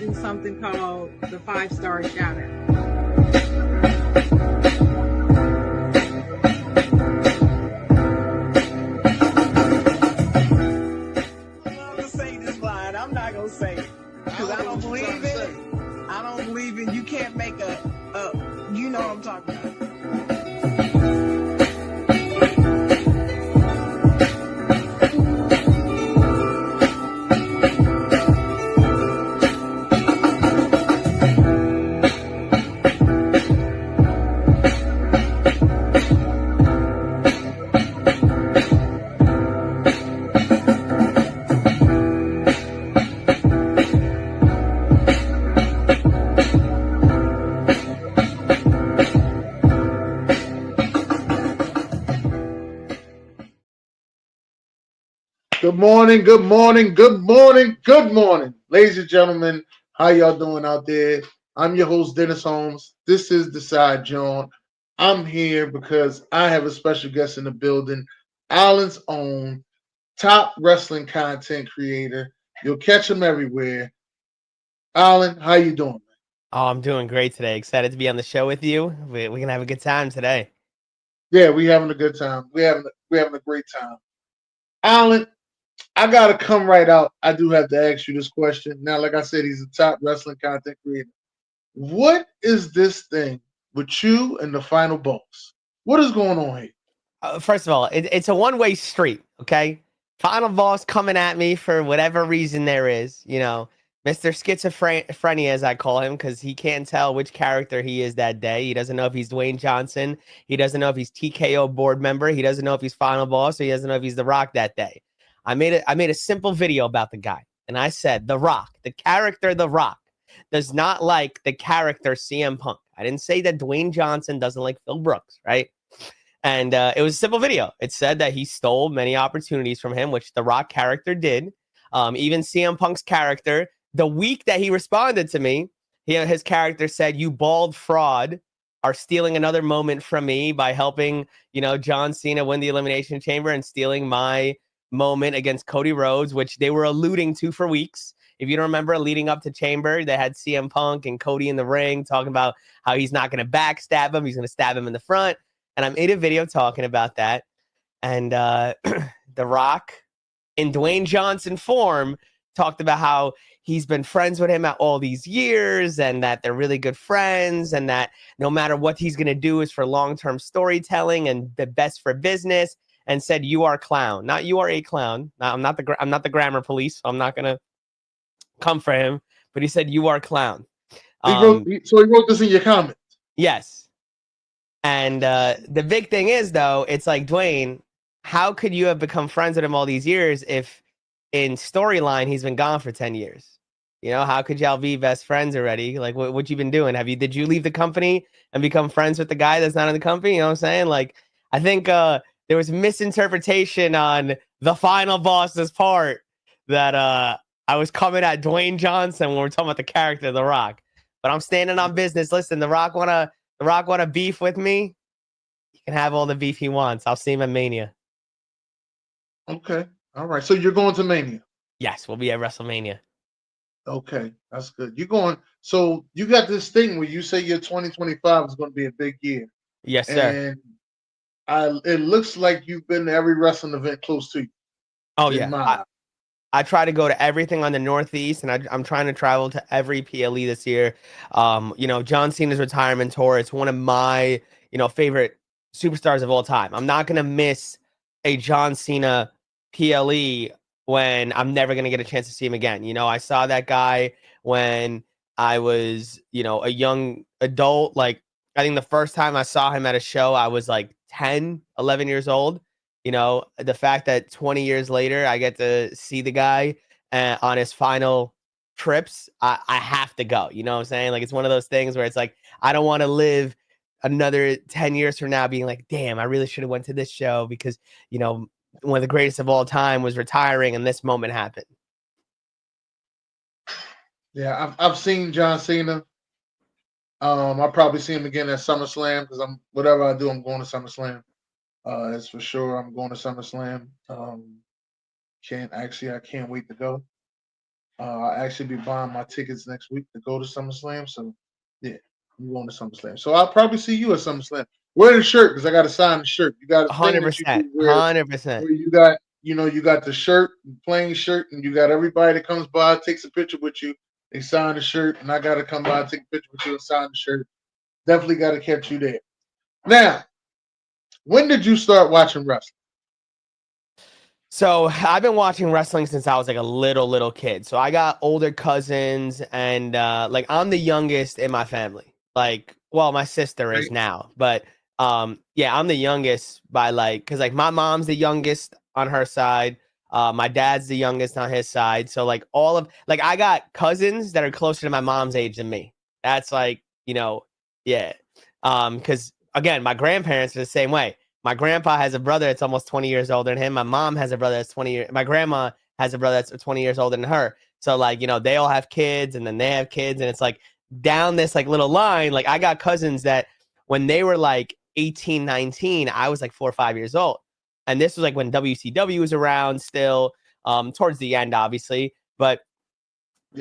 doing something called the 5-star shadow. I'm not gonna say it because I don't believe in it. I don't believe in you can't make you know what I'm talking about. Good morning, good morning, good morning, good morning. Ladies and gentlemen, how y'all doing out there? I'm your host, Dennis Holmes. This is the Side Jawn. I'm here because I have a special guest in the building, Allen's own top wrestling content creator. You'll catch him everywhere. Allen, how you doing? Oh, I'm doing great today. Excited to be on the show with you. We're gonna have a good time today. Yeah, we having a good time. We having a great time. Allen, I gotta come right out. I do have to ask you this question. Now, like I said, he's a top wrestling content creator. What is this thing with you and the final boss? What is going on here? First of all, it's a one-way street, okay? Final boss coming at me for whatever reason there is, Mr. Schizophrenia, as I call him, because he can't tell which character he is that day. He doesn't know if he's Dwayne Johnson. He doesn't know if he's TKO board member. He doesn't know if he's final boss, or he doesn't know if he's The Rock that day. I made a simple video about the guy, and I said, The Rock, the character The Rock, does not like the character CM Punk. I didn't say that Dwayne Johnson doesn't like Phil Brooks, right? And it was a simple video. It said that he stole many opportunities from him, which the Rock character did. Even CM Punk's character, the week that he responded to me, his character said, "You bald fraud are stealing another moment from me by helping, John Cena win the Elimination Chamber and stealing my moment against Cody Rhodes," which they were alluding to for weeks. If you don't remember, leading up to Chamber, they had CM Punk and Cody in the ring talking about how he's not going to backstab him. He's going to stab him in the front. And I made a video talking about that. And The Rock, in Dwayne Johnson form, talked about how he's been friends with him at all these years and that they're really good friends and that no matter what he's going to do is for long-term storytelling and the best for business, and said, "You are a clown." Not "you are a clown." I'm not the grammar police, so I'm not going to come for him. But he said, "You are a clown." He wrote this in your comments. Yes. And the big thing is, though, it's like, Dwayne, how could you have become friends with him all these years if in storyline he's been gone for 10 years? How could y'all be best friends already? Like, what you been doing? Did you leave the company and become friends with the guy that's not in the company? You know what I'm saying? Like, I think there was misinterpretation on the final boss's part that I was coming at Dwayne Johnson when we're talking about the character of The Rock. But I'm standing on business. Listen, The Rock want to beef with me? He can have all the beef he wants. I'll see him at Mania. Okay. All right. So you're going to Mania? Yes, we'll be at WrestleMania. Okay. That's good. You're going. So you got this thing where you say your 2025 is going to be a big year. Yes, sir. And it looks like you've been to every wrestling event close to you. Oh, yeah. I try to go to everything on the Northeast, and I'm trying to travel to every PLE this year. John Cena's retirement tour. It's one of my, favorite superstars of all time. I'm not going to miss a John Cena PLE when I'm never going to get a chance to see him again. I saw that guy when I was, a young adult. Like, I think the first time I saw him at a show, I was like 10, 11 years old. The fact that 20 years later, I get to see the guy on his final trips, I have to go. You know what I'm saying? Like, it's one of those things where it's like, I don't want to live another 10 years from now being like, damn, I really should have went to this show because, one of the greatest of all time was retiring and this moment happened. Yeah, I've seen John Cena. I'll probably see him again at SummerSlam because whatever I do, I'm going to SummerSlam. That's for sure. I'm going to SummerSlam. I can't wait to go. I actually be buying my tickets next week to go to SummerSlam. So yeah, I'm going to SummerSlam. So I'll probably see you at SummerSlam. Wear the shirt because I got to sign the shirt. You got a thing that you 100%, do where 100%. you got you got the shirt, plain shirt, and you got everybody that comes by takes a picture with you. They sign the shirt, and I got to come by, take a picture with you, and sign the shirt. Definitely got to catch you there. Now, when did you start watching wrestling? So I've been watching wrestling since I was like a little kid. So I got older cousins, and like I'm the youngest in my family. Like, well, my sister Right? is now, but yeah, I'm the youngest by like, because like my mom's the youngest on her side. My dad's the youngest on his side. So like all of like I got cousins that are closer to my mom's age than me. That's like, yeah. Because again, my grandparents are the same way. My grandpa has a brother that's almost 20 years older than him. My mom has a brother that's 20 years. My grandma has a brother that's 20 years older than her. So like, they all have kids, and then they have kids, and it's like down this like little line. Like I got cousins that when they were like 18, 19, I was like 4 or 5 years old. And this was like when WCW was around still, towards the end, obviously. But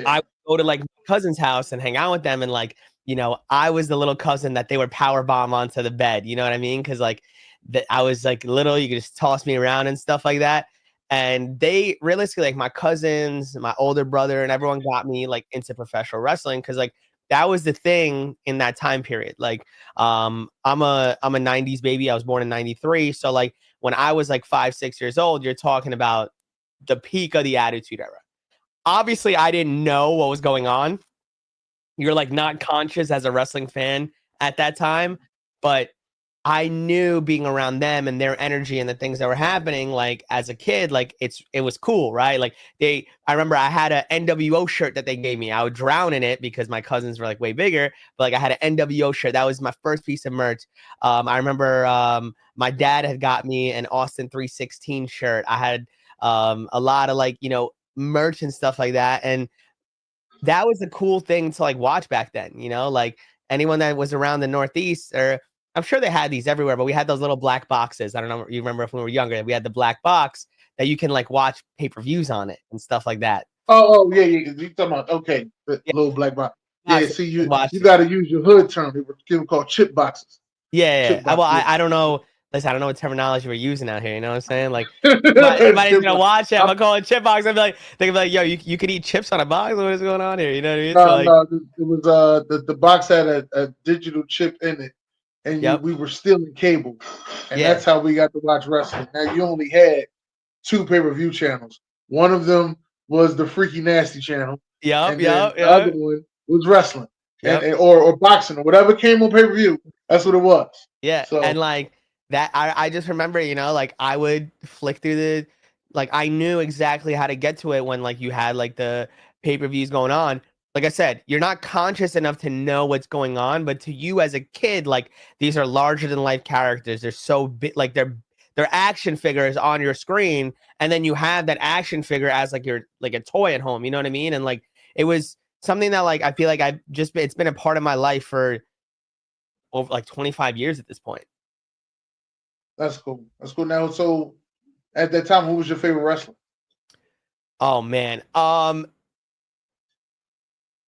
I would go to like my cousin's house and hang out with them, and like, I was the little cousin that they would power bomb onto the bed. You know what I mean? Because like I was like little, you could just toss me around and stuff like that. And they realistically, like my cousins, my older brother, and everyone got me like into professional wrestling because like that was the thing in that time period. Like, I'm a 90s baby. I was born in 93. So like when I was like 5, 6 years old, you're talking about the peak of the Attitude Era. Obviously, I didn't know what was going on. You're like not conscious as a wrestling fan at that time, but I knew being around them and their energy and the things that were happening, like as a kid, like it was cool, right? Like I remember I had a NWO shirt that they gave me. I would drown in it because my cousins were like way bigger, but like I had an NWO shirt. That was my first piece of merch. I remember my dad had got me an Austin 316 shirt. I had a lot of like, merch and stuff like that. And that was a cool thing to like watch back then, like anyone that was around the Northeast, or I'm sure they had these everywhere, but we had those little black boxes. I don't know. You remember if we were younger, we had the black box that you can like watch pay-per-views on it and stuff like that. Oh yeah. You talking about the Yeah. little black box? Yeah. Box, See, you watch you it. got to use your hood term. They were called chip boxes. Yeah. Chip box, Well, yeah. I don't know. Listen, I don't know what terminology we're using out here. You know what I'm saying? Like, somebody's gonna watch it. I'm gonna call it chip box. I'd be like, they could be like, yo, you could eat chips on a box. What is going on here? You know what I mean? No, So like, no, it was the box had a digital chip in it, and yep. we were stealing cable, and Yeah. that's how we got to watch wrestling. Now you only had 2 pay-per-view channels. One of them was the Freaky Nasty channel, and then the other one was wrestling, or boxing or whatever came on pay-per-view. That's what it was. Yeah. So And like that, I just remember, like I would flick through like I knew exactly how to get to it when like you had like the pay-per-views going on. Like I said, you're not conscious enough to know what's going on, but to you as a kid, like these are larger than life characters. They're so big, like they're action figures on your screen, and then you have that action figure as like your like a toy at home. You know what I mean? And like it was something that like I feel like it's been a part of my life for over like 25 years at this point. that's cool. That's cool. Now, so at that time, who was your favorite wrestler? Oh man.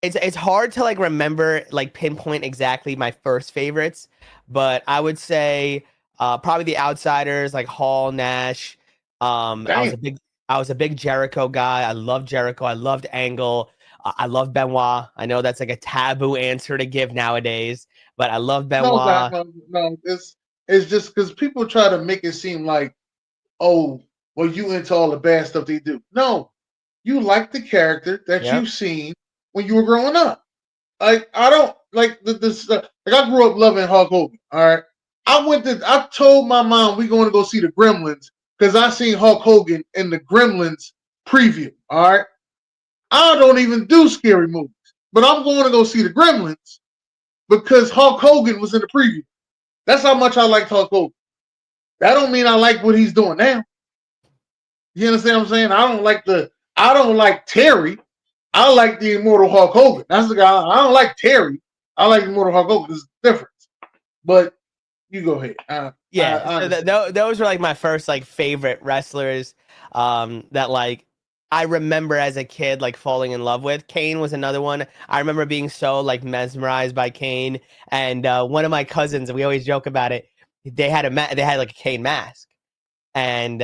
It's hard to like remember, like pinpoint exactly my first favorites, but I would say probably the Outsiders, like Hall, Nash. I was a big Jericho guy. I loved Jericho. I loved Angle. I love Benoit. I know that's like a taboo answer to give nowadays, but I love Benoit. No. It's just because people try to make it seem like, oh, well, you into all the bad stuff they do. No, you like the character that Yep. you've seen when you were growing up. Like I don't like this. Like I grew up loving Hulk Hogan. All right, I told my mom we going to go see the Gremlins because I seen Hulk Hogan in the Gremlins preview. All right, I don't even do scary movies, but I'm going to go see the Gremlins because Hulk Hogan was in the preview. That's how much I liked Hulk Hogan. That don't mean I like what he's doing now. You understand what I'm saying? I don't like Terry. I like the Immortal Hulk Hogan. That's the guy. I don't like Terry. I like Immortal Hulk Hogan. There's a difference. But you go ahead. So those were like my first like favorite wrestlers. That like I remember as a kid like falling in love with. Kane was another one. I remember being so like mesmerized by Kane. And one of my cousins, we always joke about it. They had they had like a Kane mask, and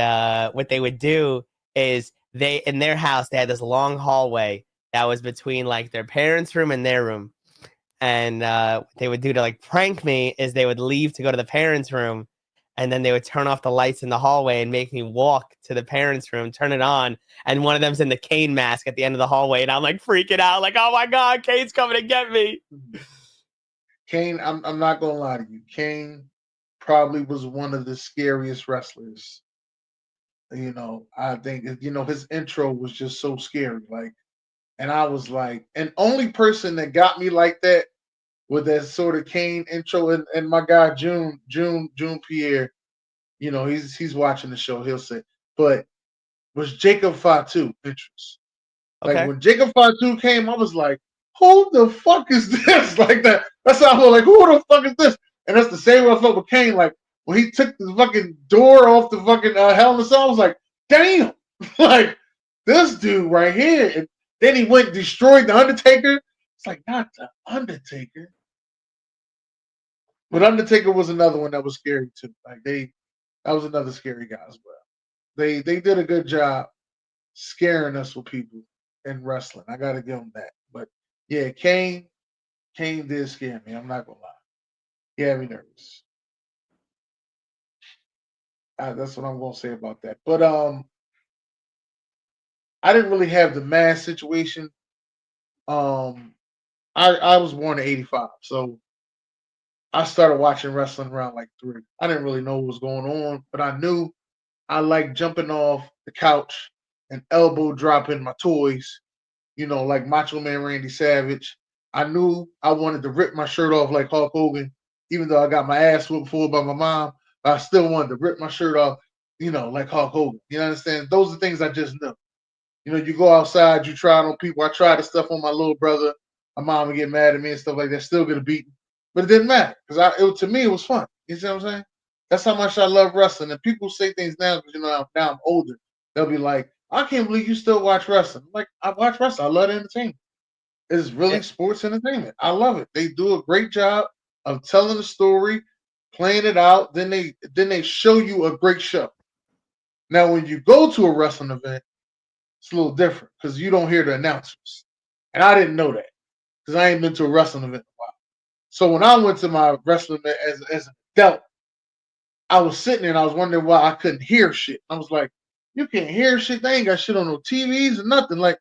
what they would do is they in their house they had this long hallway that was between like their parents' room and their room. And what they would do to like prank me is they would leave to go to the parents' room, and then they would turn off the lights in the hallway and make me walk to the parents' room, turn it on, and one of them's in the Kane mask at the end of the hallway, and I'm like freaking out, like, oh my god, Kane's coming to get me. Kane, I'm not gonna lie to you. Kane probably was one of the scariest wrestlers. You know, I think his intro was just so scary. Like, and I was like, and only person that got me like that with that sort of Kane intro, and my guy June Pierre, he's watching the show. He'll say, but was Jacob Fatu interest? Like Okay. when Jacob Fatu came, I was like, who the fuck is this? Like that. That's how I felt like, who the fuck is this? And that's the same way I felt with Kane. Like when he took the fucking door off the fucking Hell in a Cell, I was like, damn, like this dude right here. And then he went and destroyed the Undertaker. It's like, not the Undertaker. But Undertaker was another one that was scary too. Like that was another scary guy as well. They did a good job scaring us with people in wrestling. I gotta give them that. But yeah, Kane did scare me. I'm not gonna lie. He had me nervous. That's what I'm gonna say about that. But I didn't really have the mass situation. I was born in '85, so I started watching wrestling around like 3. I didn't really know what was going on, but I knew I liked jumping off the couch and elbow dropping my toys, like Macho Man Randy Savage. I knew I wanted to rip my shirt off like Hulk Hogan, even though I got my ass whooped for by my mom. But I still wanted to rip my shirt off, like Hulk Hogan. You understand? Those are things I just knew. You go outside, you try it on people. I tried the stuff on my little brother. My mom would get mad at me and stuff like that. Still get a beating, but it didn't matter because to me it was fun. You see what I'm saying? That's how much I love wrestling. And people say things now because now I'm older. They'll be like, I can't believe you still watch wrestling. I'm like, I watch wrestling. I love the entertainment. It's really sports entertainment. I love it. They do a great job of telling the story, playing it out. Then they show you a great show. Now, when you go to a wrestling event, it's a little different because you don't hear the announcers. And I didn't know that because I ain't been to a wrestling event in a while. So when I went to my wrestling event as an adult, I was sitting there and I was wondering why I couldn't hear shit. I was like, you can't hear shit. They ain't got shit on no TVs or nothing. Like,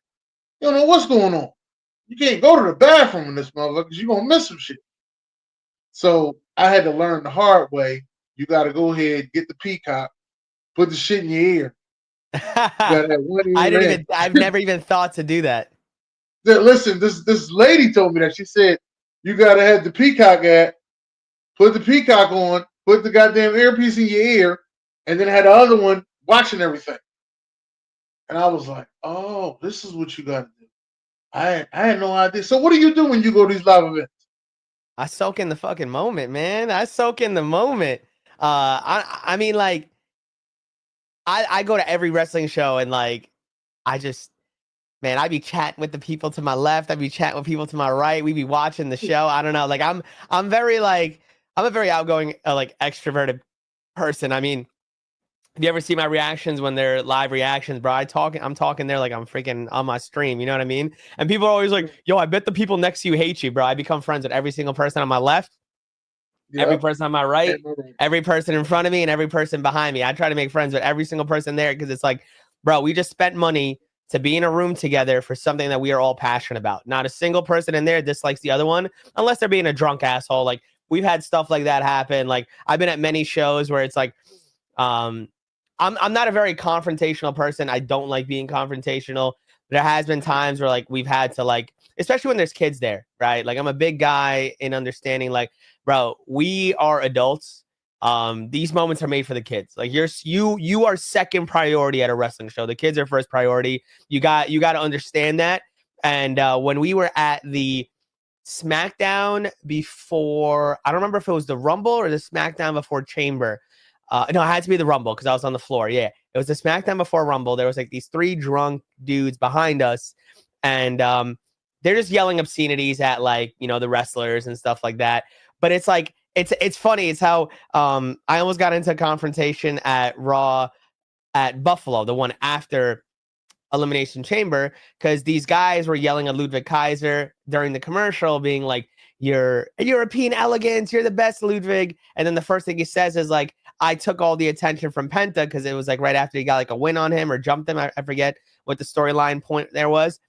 you don't know what's going on. You can't go to the bathroom in this motherfucker because you're going to miss some shit. So I had to learn the hard way. You got to go ahead, get the peacock, put the shit in your ear. You gotta have one ear I've never even thought to do that. Listen, this lady told me that. She said, you got to have the peacock put the peacock on, put the goddamn earpiece in your ear, and then had the other one watching everything. And I was like, oh, this is what you got to do. I had no idea. So what do you do when you go to these live events? I soak in the fucking moment, man. I soak in the moment. I mean, like, I go to every wrestling show and like, I just, man, I be chatting with the people to my left. I be chatting with people to my right. We be watching the show. I don't know. Like, I'm very like, I'm a very outgoing, like extroverted person. I mean, have you ever see my reactions when they're live reactions, bro? I'm talking there like I'm freaking on my stream. You know what I mean? And people are always like, yo, I bet the people next to you hate you, bro. I become friends with every single person on my left, every person on my right, every person in front of me, and every person behind me. I try to make friends with every single person there because it's like, bro, we just spent money to be in a room together for something that we are all passionate about. Not a single person in there dislikes the other one, unless they're being a drunk asshole. Like, we've had stuff like that happen. Like, I've been at many shows where it's like, I'm not a very confrontational person. I don't like being confrontational. There has been times where like we've had to like, especially when there's kids there, right? Like, I'm a big guy in understanding like, bro, we are adults. These moments are made for the kids. Like, you are second priority at a wrestling show. The kids are first priority. You got to understand that. And when we were at the SmackDown before, I don't remember if it was the Rumble or the SmackDown before Chamber. No, it had to be the Rumble because I was on the floor. Yeah, It was the SmackDown before Rumble. There was like these 3 drunk dudes behind us, and they're just yelling obscenities at like, you know, the wrestlers and stuff like that. But it's like it's funny. It's how I almost got into a confrontation at Raw at Buffalo, the one after Elimination Chamber, because these guys were yelling at Ludwig Kaiser during the commercial, being like, "You're European elegance, you're the best, Ludwig." And then the first thing he says is like, "I took all the attention from Penta," because it was like right after he got like a win on him or jumped him. I forget what the storyline point there was.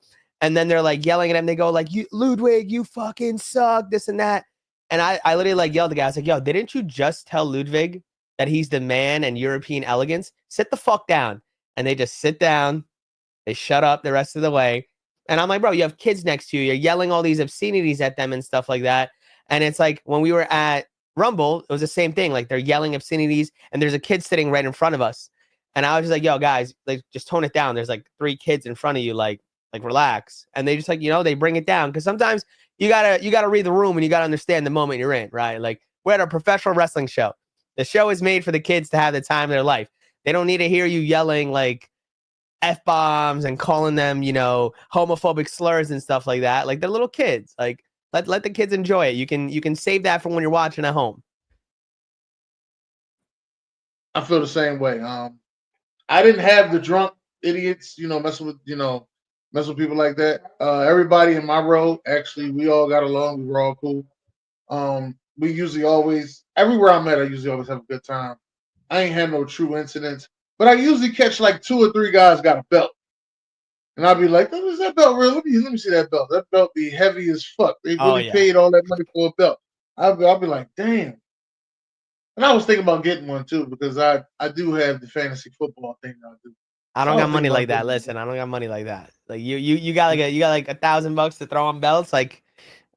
And then they're like yelling at him. They go like, "You Ludwig, you fucking suck," this and that. And I literally like yelled at the guy. I was like, "Yo, didn't you just tell Ludwig that he's the man and European elegance? Sit the fuck down." And they just sit down. They shut up the rest of the way. And I'm like, bro, you have kids next to you. You're yelling all these obscenities at them and stuff like that. And it's like when we were at Rumble, it was the same thing. Like they're yelling obscenities and there's a kid sitting right in front of us. And I was just like, yo, guys, like just tone it down. There's like 3 kids in front of you, like relax. And they just like, you know, they bring it down. Cause sometimes you gotta read the room and you gotta understand the moment you're in, right? Like we're at a professional wrestling show. The show is made for the kids to have the time of their life. They don't need to hear you yelling like F-bombs and calling them, you know, homophobic slurs and stuff like that. Like they're little kids. Like let the kids enjoy it. You can save that for when you're watching at home. I feel the same way. I didn't have the drunk idiots, you know, messing with people like that. Everybody in my row, actually, we all got along. We were all cool. We usually always, everywhere I'm at, I usually always have a good time. I ain't had no true incidents, but I usually catch like 2 or 3 guys got a belt. And I'll be like, oh, is that belt real? Let me see that belt. That belt be heavy as fuck. They really paid all that money for a belt. I'll be like, damn. And I was thinking about getting one too, because I do have the fantasy football thing I do. I don't got money like that. Listen, I don't got money like that. Like you got like $1,000 to throw on belts. Like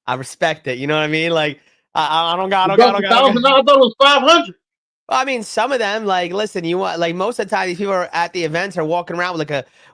I respect it. You know what I mean? Like I don't got. $1,000. I thought it was 500. Well, I mean, some of them, like, listen, you want like most of the time these people are at the events are walking around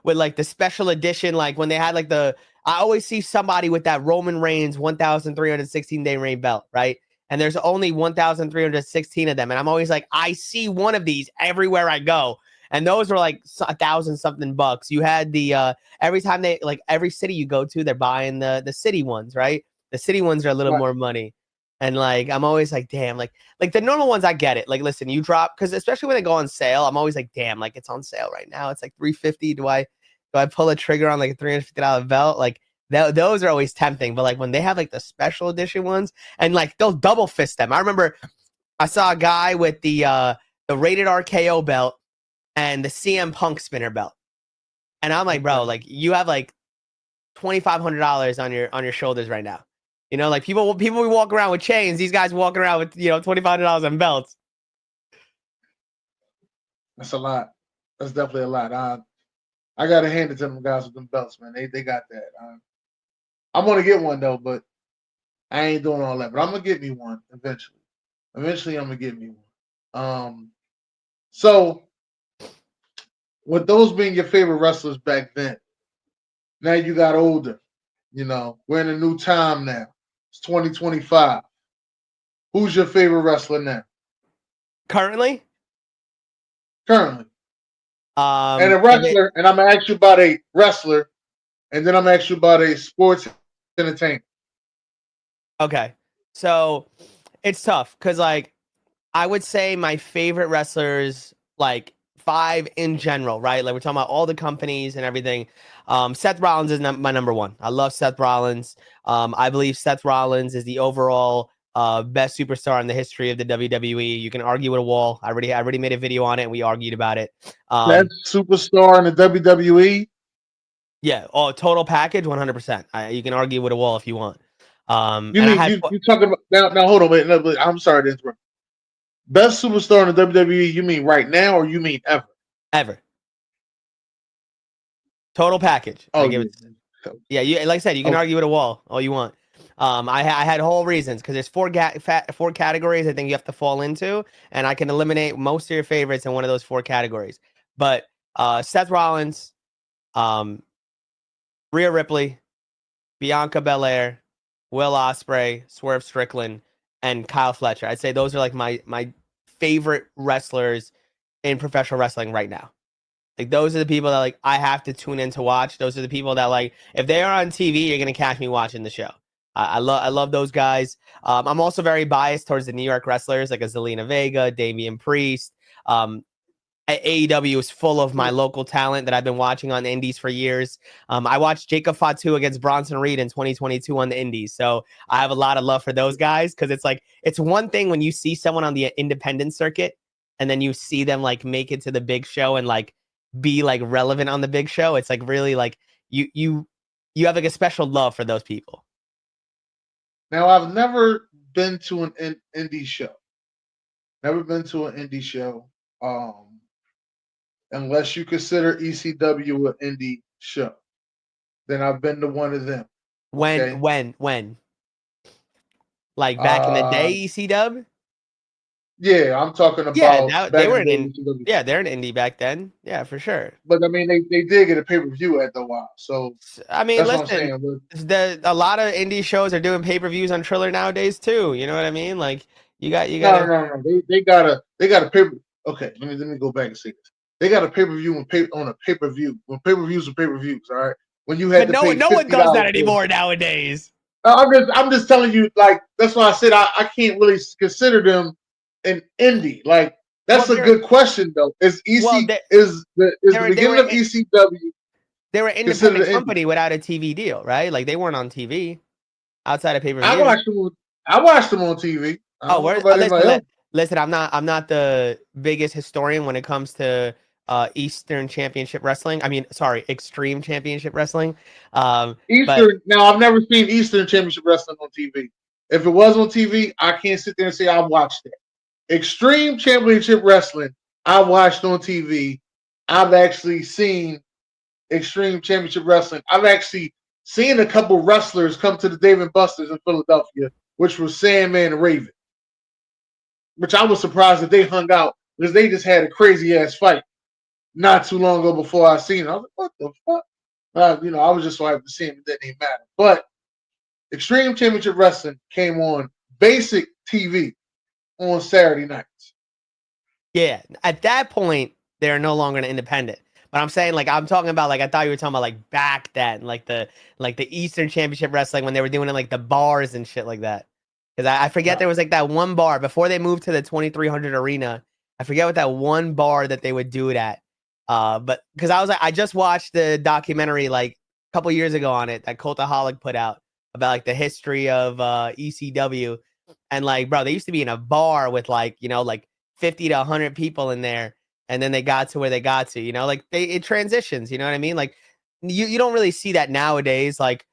with the special edition, like when they had like I always see somebody with that Roman Reigns 1,316-day reign belt, right? And there's only 1,316 of them, and I'm always like, I see one of these everywhere I go. And those were like $1,000-something bucks. You had the every time they like every city you go to, they're buying the city ones, right? The city ones are a little more money. And like I'm always like, damn, like the normal ones, I get it. Like, listen, you drop because especially when they go on sale, I'm always like, damn, like it's on sale right now. It's like $350. Do I pull a trigger on like a $350 belt? Like those are always tempting. But like when they have like the special edition ones and like they'll double fist them. I remember I saw a guy with the Rated RKO belt and the CM Punk spinner belt. And I'm like, bro, like you have like $2,500 on your shoulders right now. You know, like people we walk around with chains. These guys walking around with, you know, $2,500 on belts. That's a lot. That's definitely a lot. I gotta hand it to them guys with them belts, man. They got that. I'm gonna get one though, but I ain't doing all that. But I'm gonna get me one eventually. Eventually, I'm gonna get me one. So with those being your favorite wrestlers back then, now you got older. You know, we're in a new time now. It's 2025. Who's your favorite wrestler now? Currently? And a wrestler, and I'm gonna ask you about a wrestler, and then I'm gonna ask you about a sports entertainer. Okay. So it's tough because like I would say my favorite wrestlers, like 5 in general, right? Like we're talking about all the companies and everything. Seth Rollins is my number 1. I love Seth Rollins. I believe Seth Rollins is the overall best superstar in the history of the WWE. You can argue with a wall. I already made a video on it and we argued about it. Best superstar in the WWE? Yeah, total package, 100%. You can argue with a wall if you want. You talking about now? Hold on, wait. No, I'm sorry to interrupt. Best superstar in the WWE? You mean right now, or you mean ever? Ever. Total package. Oh, yeah. You like I said, you can argue with a wall all you want. I had whole reasons because there's 4 categories I think you have to fall into, and I can eliminate most of your favorites in one of those 4 categories. But Seth Rollins, Rhea Ripley, Bianca Belair, Will Ospreay, Swerve Strickland, and Kyle Fletcher. I'd say those are like my favorite wrestlers in professional wrestling right now. Like those are the people that like I have to tune in to watch. Those are the people that like if they are on TV, you're gonna catch me watching the show. I love those guys. I'm also very biased towards the New York wrestlers like a Zelina Vega, Damian Priest. AEW is full of my local talent that I've been watching on the indies for years. I watched Jacob Fatu against Bronson Reed in 2022 on the indies. So I have a lot of love for those guys because it's like, it's one thing when you see someone on the independent circuit and then you see them like make it to the big show and like be like relevant on the big show. It's like really like you have like a special love for those people. Now, I've never been to an indie show. Never been to an indie show. Unless you consider ECW an indie show, then I've been to one of them. Okay? When? Like back in the day, ECW? Yeah, I'm talking about they were in the an ECW. yeah, they're an indie back then. Yeah, for sure. But I mean, they did get a pay-per-view after a while. So I mean, that's listen, what I'm saying. a lot of indie shows are doing pay-per-views on Triller nowadays too. You know what I mean? Like you got No. They got a pay. Okay, let me go back and say this. They got a pay-per-view on a pay-per-view. When pay-per-views were pay-per-views, all right. When you had but to pay no one does that $50 anymore nowadays. I'm just telling you, like that's why I said I can't really consider them an indie. Like that's a good question though. Is the beginning of ECW? They were an independent company without a TV deal, right? Like they weren't on TV outside of pay-per-view. I watched them on TV. Listen, I'm not the biggest historian when it comes to Eastern Championship Wrestling. I mean, sorry, Extreme Championship Wrestling. Now I've never seen Eastern Championship Wrestling on TV. If it was on TV, I can't sit there and say I watched it. Extreme Championship Wrestling, I watched on TV. I've actually seen Extreme Championship Wrestling. I've actually seen a couple wrestlers come to the Dave & Buster's in Philadelphia, which was Sandman and Raven. Which I was surprised that they hung out because they just had a crazy ass fight not too long ago before I seen it. I was like, what the fuck? I was just so happy to see him. It didn't even matter. But Extreme Championship Wrestling came on basic TV on Saturday nights. Yeah, at that point, they're no longer an independent. But I'm saying, like, I'm talking about, like, I thought you were talking about, like, back then, like the Eastern Championship Wrestling when they were doing it, like, the bars and shit like that. Because I forget there was, like, that one bar before they moved to the 2300 arena. I forget what that one bar that they would do it at. But because I was like, I just watched the documentary, like, a couple years ago on it that Cultaholic put out about, like, the history of ECW. And, like, bro, they used to be in a bar with, like, like 50 to 100 people in there. And then they got to where they got to, like it transitions, you know what I mean? Like you don't really see that nowadays, like,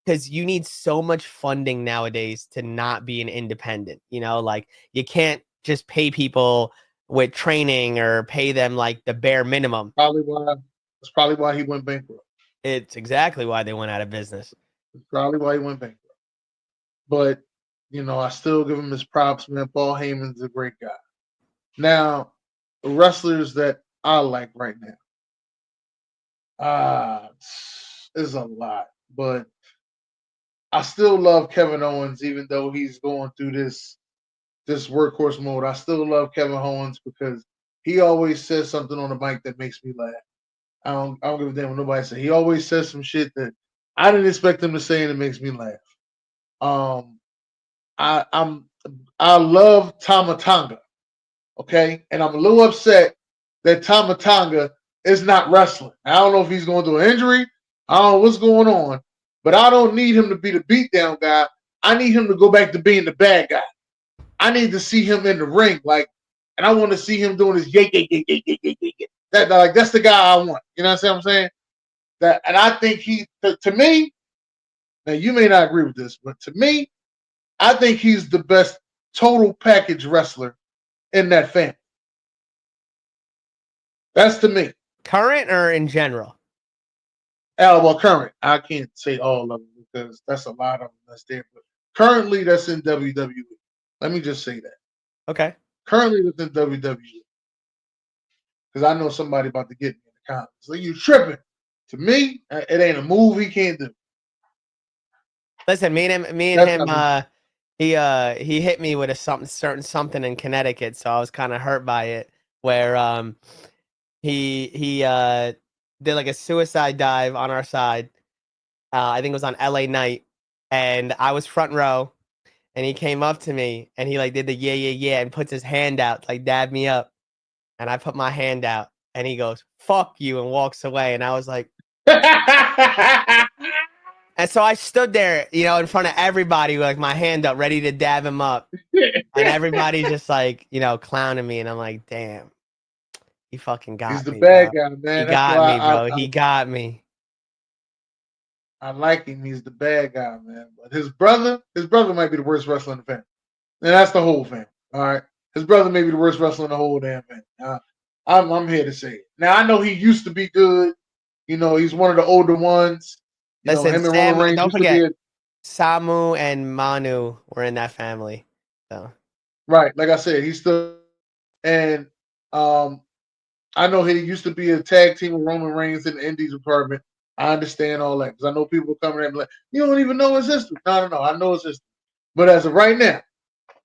because you need so much funding nowadays to not be an independent, like you can't just pay people with training or pay them like the bare minimum. That's probably why he went bankrupt. It's exactly why they went out of business. That's probably why he went bankrupt. But, I still give him his props, man. Paul Heyman's a great guy. Now, the wrestlers that I like right now, is a lot, but I still love Kevin Owens, even though he's going through this workhorse mode. I still love Kevin Owens because he always says something on the mic that makes me laugh. I don't give a damn what nobody says. He always says some shit that I didn't expect him to say, and it makes me laugh. I love Tama Tonga. Okay, and I'm a little upset that Tama Tonga is not wrestling. I don't know if he's going through an injury. I don't know what's going on, but I don't need him to be the beatdown guy. I need him to go back to being the bad guy. I need to see him in the ring, and I want to see him doing his yay. That's the guy I want. You know what I'm saying? And I think to me, now you may not agree with this, but to me, I think he's the best total package wrestler in that family. That's to me. Current or in general? Well, current. I can't say all of them because that's a lot of them that's there. But currently, that's in WWE. Let me just say that. Okay. Currently, that's in WWE. Because I know somebody about to get me in the comments. So you tripping. To me, it ain't a move he can't do. Listen, me and him, he hit me with something in Connecticut, so I was kind of hurt by it. Where He did like a suicide dive on our side. I think it was on LA Night, and I was front row, and he came up to me and he like did the yeah and puts his hand out like dab me up, and I put my hand out and he goes fuck you and walks away, and I was like, and so I stood there, you know, in front of everybody with like my hand up, ready to dab him up, and everybody's just like, you know, clowning me, and I'm like, damn, he fucking He's got the me, bro. bad guy, He man. That's got why me, bro. He got me. I like him. He's the bad guy, man. But his brother might be the worst wrestler in the family. And that's the whole family. All right. His brother may be the worst wrestler in the whole damn family. I'm here to say it. Now I know he used to be good. You know, he's one of the older ones. You know, Listen, him and Roman Sam, Reigns don't used to be forget, Samu and Manu were in that family. So right. Like I said, he's still and I know he used to be a tag team with Roman Reigns in the Indies department. I understand all that because I know people coming at me like, you don't even know his history. No. I know his history. But as of right now,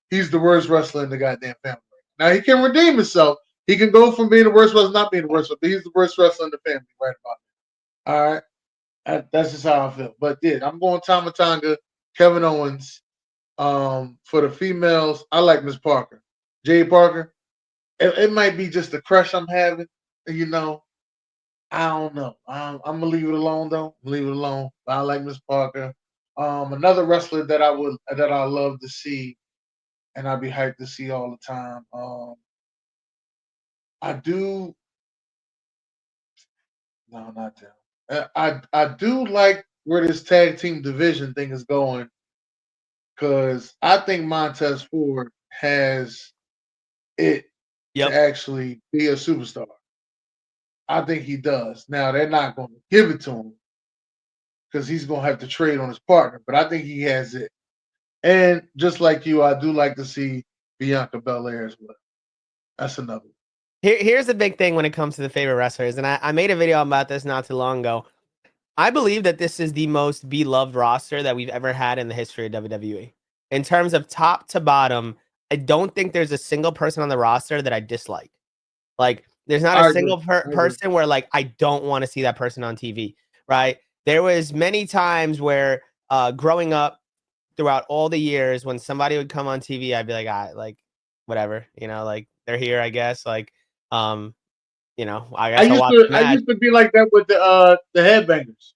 he's the worst wrestler in the goddamn family. Now he can redeem himself. He can go from being the worst wrestler, not being the worst wrestler, but he's the worst wrestler in the family right about now. All right. That's just how I feel. But yeah, I'm going Tama Tonga, Kevin Owens. For the females, I like Miss Parker. Jay Parker. It might be just the crush I'm having, you know. I don't know. I'm gonna leave it alone though. Leave it alone. I like Miss Parker. Another wrestler that I love to see, and I'd be hyped to see all the time. I do. No, not them. I do like where this tag team division thing is going because I think Montez Ford has it to yep. actually be a superstar. I think he does. Now they're not going to give it to him because he's going to have to trade on his partner, but I think he has it. And just like you, I do like to see Bianca Belair as well. That's another one. Here's the big thing when it comes to the favorite wrestlers, and I made a video about this not too long ago. I believe that this is the most beloved roster that we've ever had in the history of WWE. In terms of top to bottom, I don't think there's a single person on the roster that I dislike. Like, there's not a I agree. single person where like I don't want to see that person on TV, right? There was many times where growing up throughout all the years when somebody would come on TV, I'd be like, like whatever, you know, like they're here, I guess. Like, you know, I guess I'll watch the I match. used to be like that with the headbangers.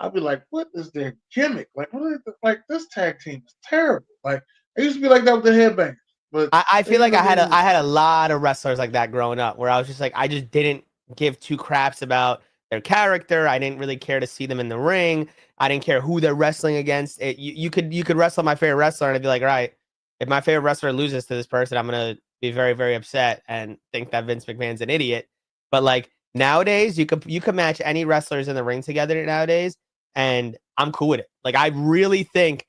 I'd be like, what is their gimmick? Like, what is like this tag team is terrible. Like, I used to be like that with the headbangers. But I feel like I had a lot of wrestlers like that growing up where I was just like, I just didn't give two craps about their character. I didn't really care to see them in the ring. I didn't care who they're wrestling against. You could wrestle my favorite wrestler and I'd be like, all right, if my favorite wrestler loses to this person, I'm gonna be very, very upset and think that Vince McMahon's an idiot. But like nowadays, you could match any wrestlers in the ring together nowadays, and I'm cool with it. Like I really think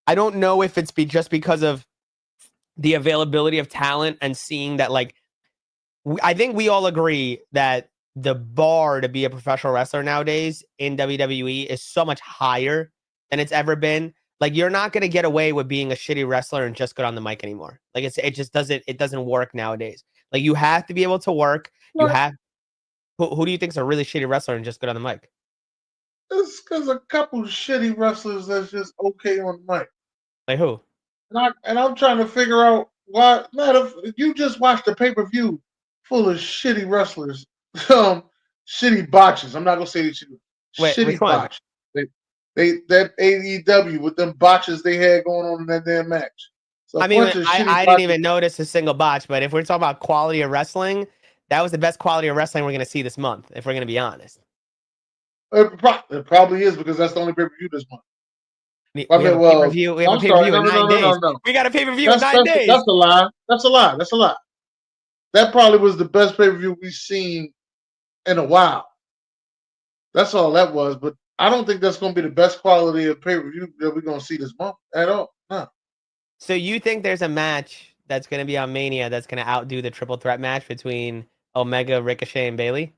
I don't know if it's just because of the availability of talent and seeing that like I think we all agree that the bar to be a professional wrestler nowadays in WWE is so much higher than it's ever been. Like you're not going to get away with being a shitty wrestler and just good on the mic anymore. Like it just doesn't work nowadays. Like you have to be able to work. You what? have who do you think is a really shitty wrestler and just good on the mic? It's because a couple shitty wrestlers that's just okay on the mic. Like who? And I'm trying to figure out why. Man, if you just watched a pay per view full of shitty wrestlers, shitty botches. I'm not gonna say Wait, which shitty one? botches. They that AEW with them botches they had going on in that damn match. So a I mean, bunch of shitty I didn't botches. even notice a single botch, but if we're talking about quality of wrestling, that was the best quality of wrestling we're going to see this month, if we're going to be honest. It probably is because that's the only pay per view this month. I We have mean, a well, pay-per-view. We have a I'm sorry. pay-per-view in 9 days. No. We got a pay-per-view in 9 days. That's a lie. That's a lie. That's a lie. That probably was the best pay per view we've seen in a while. That's all that was. But I don't think that's going to be the best quality of pay per view that we're going to see this month at all. No. So you think there's a match that's going to be on Mania that's going to outdo the triple threat match between Omega, Ricochet, and Bayley?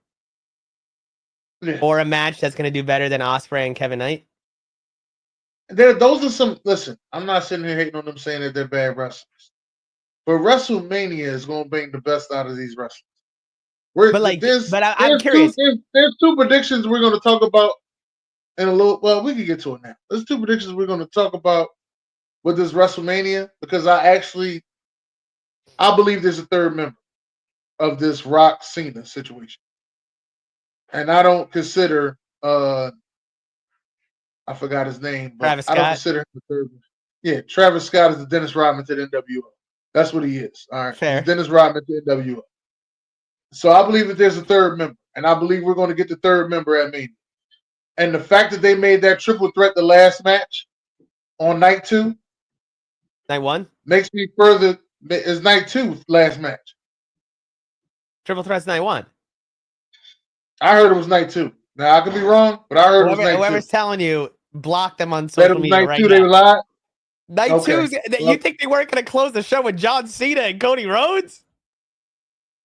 Yeah. Or a match that's going to do better than Ospreay and Kevin Knight? Those are some. Listen, I'm not sitting here hating on them saying that they're bad wrestlers. But WrestleMania is going to bring the best out of these wrestlers. But like, I'm curious. There's two predictions we're going to talk about in a little. Well, we can get to it now. There's two predictions we're going to talk about with this WrestleMania because I believe there's a third member of this Rock Cena situation, and I don't consider I forgot his name, but Travis I don't Scott. consider him the third. Yeah, Travis Scott is the Dennis Rodman to the NWO. That's what he is. All right, Fair. He's Dennis Rodman to the NWO. So I believe that there's a third member, and I believe we're going to get the third member at Mania. And the fact that they made that triple threat the last match on night 2, night 1, makes me further. Is night 2 last match? Triple threat's night 1. I heard it was night 2. Now I could be wrong, but I heard it was night 2. Whoever's telling you, block them on social media night right 2, now. They lied. Night okay. 2, you think they weren't going to close the show with John Cena and Cody Rhodes?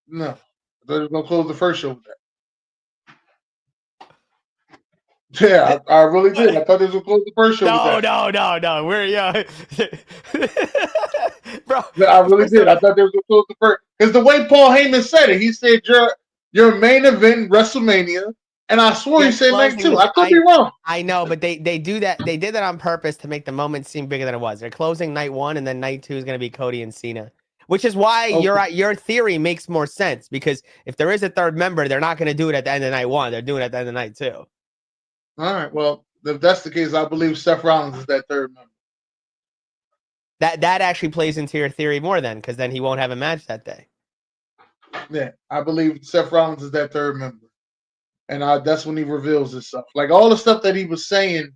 No, they were going to close the first show with that. Yeah, I really did. I thought they were going to close the first show with that. No. We're bro. I really did. I thought they were going to close the first. Because the way Paul Heyman said it, he said your main event WrestleMania. And I swore he said night 2. I could be wrong. I know, but they do that. They did that on purpose to make the moment seem bigger than it was. They're closing night 1, and then night 2 is going to be Cody and Cena, which is why your theory makes more sense. Because if there is a third member, they're not going to do it at the end of night 1. They're doing it at the end of night 2. All right. Well, if that's the case, I believe Seth Rollins is that third member. That actually plays into your theory more then, because then he won't have a match that day. Yeah, I believe Seth Rollins is that third member. And that's when he reveals this stuff. Like all the stuff that he was saying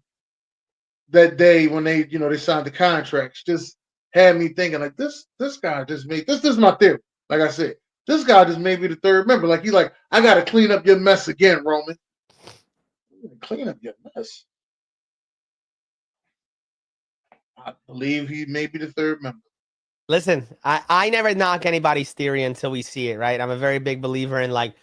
that day when they signed the contracts just had me thinking like this guy just made this is my theory. Like I said, this guy just made me the third member. Like he's like, I gotta clean up your mess again, Roman. Clean up your mess. I believe he may be the third member. Listen, I never knock anybody's theory until we see it, right? I'm a very big believer in like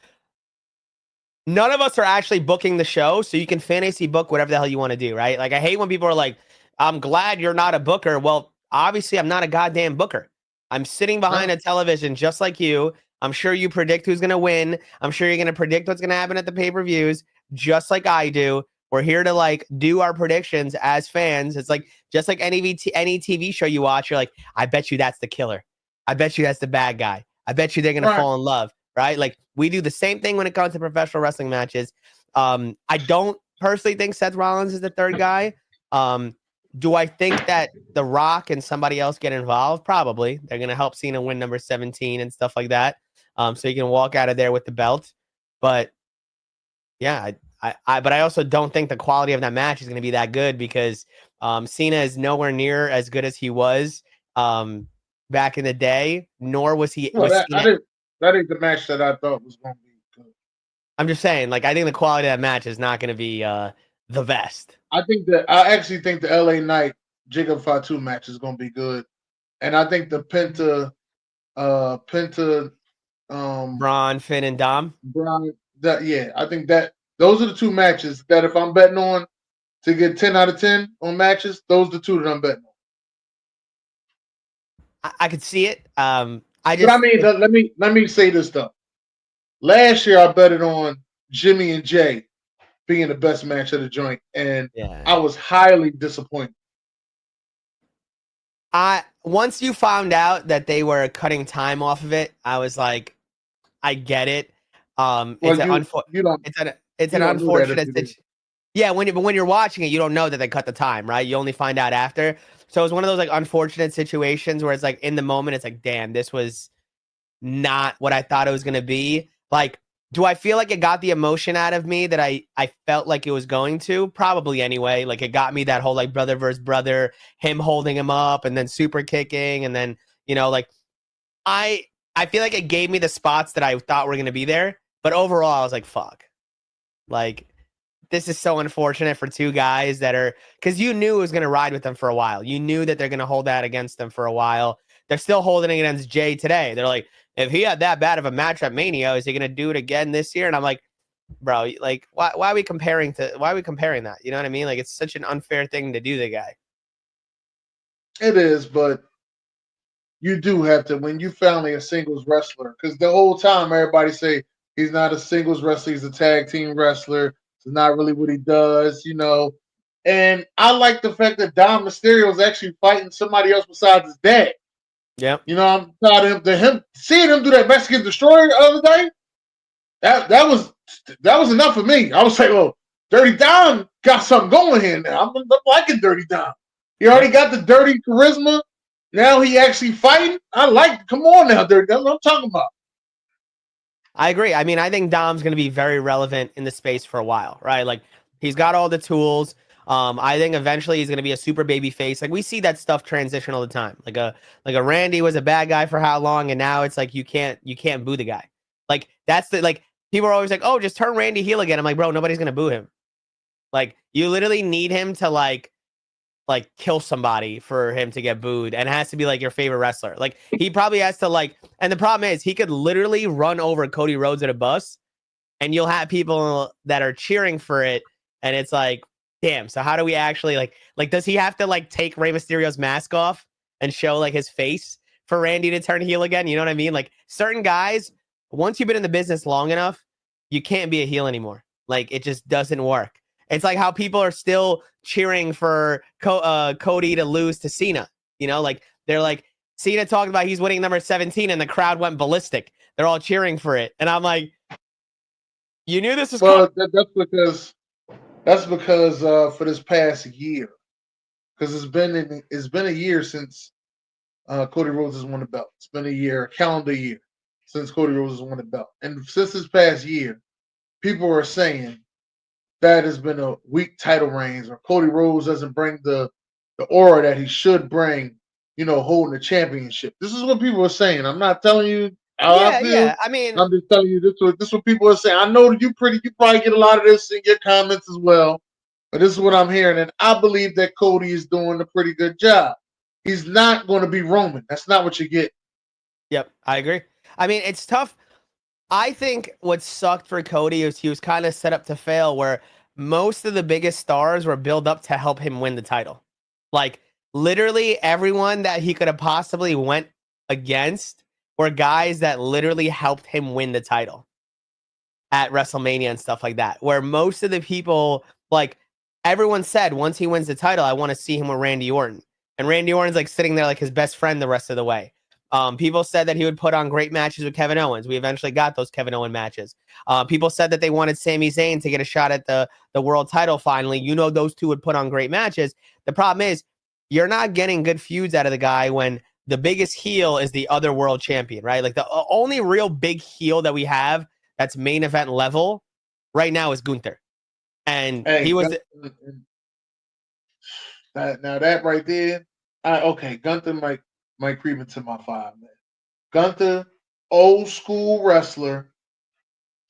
none of us are actually booking the show, so you can fantasy book whatever the hell you want to do, right? Like, I hate when people are like, I'm glad you're not a booker. Well, obviously, I'm not a goddamn booker. I'm sitting behind a television just like you. I'm sure you predict who's going to win. I'm sure you're going to predict what's going to happen at the pay-per-views, just like I do. We're here to, like, do our predictions as fans. It's like, just like any TV show you watch, you're like, I bet you that's the killer. I bet you that's the bad guy. I bet you they're going to fall in love. Right? Like we do the same thing when it comes to professional wrestling matches. I don't personally think Seth Rollins is the third guy. Do I think that The Rock and somebody else get involved? Probably. They're going to help Cena win number 17 and stuff like that. So he can walk out of there with the belt. But yeah, but I also don't think the quality of that match is going to be that good because Cena is nowhere near as good as he was back in the day, nor was he. That ain't the match that I thought was going to be good. I'm just saying, like, I think the quality of that match is not going to be the best. I actually think the LA Knight Jacob Fatu match is going to be good, and I think the Penta, Braun, Finn, and Dom. I think that those are the two matches that if I'm betting on to get 10 out of 10 on matches, those are the two that I'm betting on. I could see it. Let me say this though. Last year I betted on Jimmy and Jay being the best match of the joint, and I was highly disappointed. Once you found out that they were cutting time off of it, I was like, I get it. It's an unfortunate situation. Yeah, when you're watching it, you don't know that they cut the time, right? You only find out after. So it's one of those like unfortunate situations where it's like in the moment, it's like, damn, this was not what I thought it was going to be. Like, do I feel like it got the emotion out of me that I felt like it was going to? Probably anyway. Like it got me that whole like brother versus brother, him holding him up and then super kicking. And then, like I feel like it gave me the spots that I thought were going to be there. But overall, I was like, fuck. Like, this is so unfortunate for two guys that are, because you knew it was going to ride with them for a while. You knew that they're going to hold that against them for a while. They're still holding it against Jay today. They're like, if he had that bad of a match at Mania, is he going to do it again this year? And I'm like, bro, like, why are we comparing that? You know what I mean? Like, it's such an unfair thing to do to the guy. It is, but you do have to, when you finally a singles wrestler, because the whole time everybody say, He's not a singles wrestler. He's a tag team wrestler. It's not really what he does, And I like the fact that Dom Mysterio is actually fighting somebody else besides his dad. Yep. I'm proud of him. Seeing him do that Mexican Destroyer the other day, that was enough for me. I was like, well, Dirty Dom got something going here now. I'm liking Dirty Dom. He already got the dirty charisma. Now he actually fighting. I like. Come on now, Dirty. That's what I'm talking about. I agree. I mean, I think Dom's going to be very relevant in the space for a while, right? Like, he's got all the tools. I think eventually he's going to be a super baby face. Like, we see that stuff transition all the time. Like a Randy was a bad guy for how long, and now it's like you can't boo the guy. Like, that's people are always like, oh, just turn Randy heel again. I'm like, bro, nobody's going to boo him. Like, you literally need him to like kill somebody for him to get booed, and it has to be like your favorite wrestler. Like, he probably has to and the problem is he could literally run over Cody Rhodes at a bus, and you'll have people that are cheering for it, and it's like, damn, so how do we actually like does he have to take Rey Mysterio's mask off and show his face for Randy to turn heel again? You know what I mean? Like, certain guys, once you've been in the business long enough, you can't be a heel anymore. Like, it just doesn't work. It's like how people are still cheering for Cody to lose to Cena. They're like, Cena talked about he's winning number 17 and the crowd went ballistic. They're all cheering for it. And I'm like, you knew this was coming. That's because for this past year, because it's been a year since Cody Rhodes has won the belt. It's been a calendar year since Cody Rhodes has won the belt. And since this past year, people are saying that has been a weak title reigns, or Cody Rhodes doesn't bring the aura that he should bring, holding the championship. This is what people are saying. I'm not telling you how I feel. Yeah. I mean, I'm just telling you this is what people are saying. I know you probably get a lot of this in your comments as well, but this is what I'm hearing, and I believe that Cody is doing a pretty good job. He's not going to be Roman. That's not what you get. Yep, I agree. I mean, it's tough. I think what sucked for Cody is he was kind of set up to fail, where most of the biggest stars were built up to help him win the title. Like, literally everyone that he could have possibly went against were guys that literally helped him win the title at WrestleMania and stuff like that. Where most of the people, everyone said, once he wins the title, I want to see him with Randy Orton. And Randy Orton's sitting there like his best friend the rest of the way. People said that he would put on great matches with Kevin Owens. We eventually got those Kevin Owens matches. People said that they wanted Sami Zayn to get a shot at the world title finally. Those two would put on great matches. The problem is you're not getting good feuds out of the guy when the biggest heel is the other world champion, right? Like, the only real big heel that we have that's main event level right now is Gunther. And he was... Now that right there, Gunther might creep into my 5, man. Gunther, old school wrestler,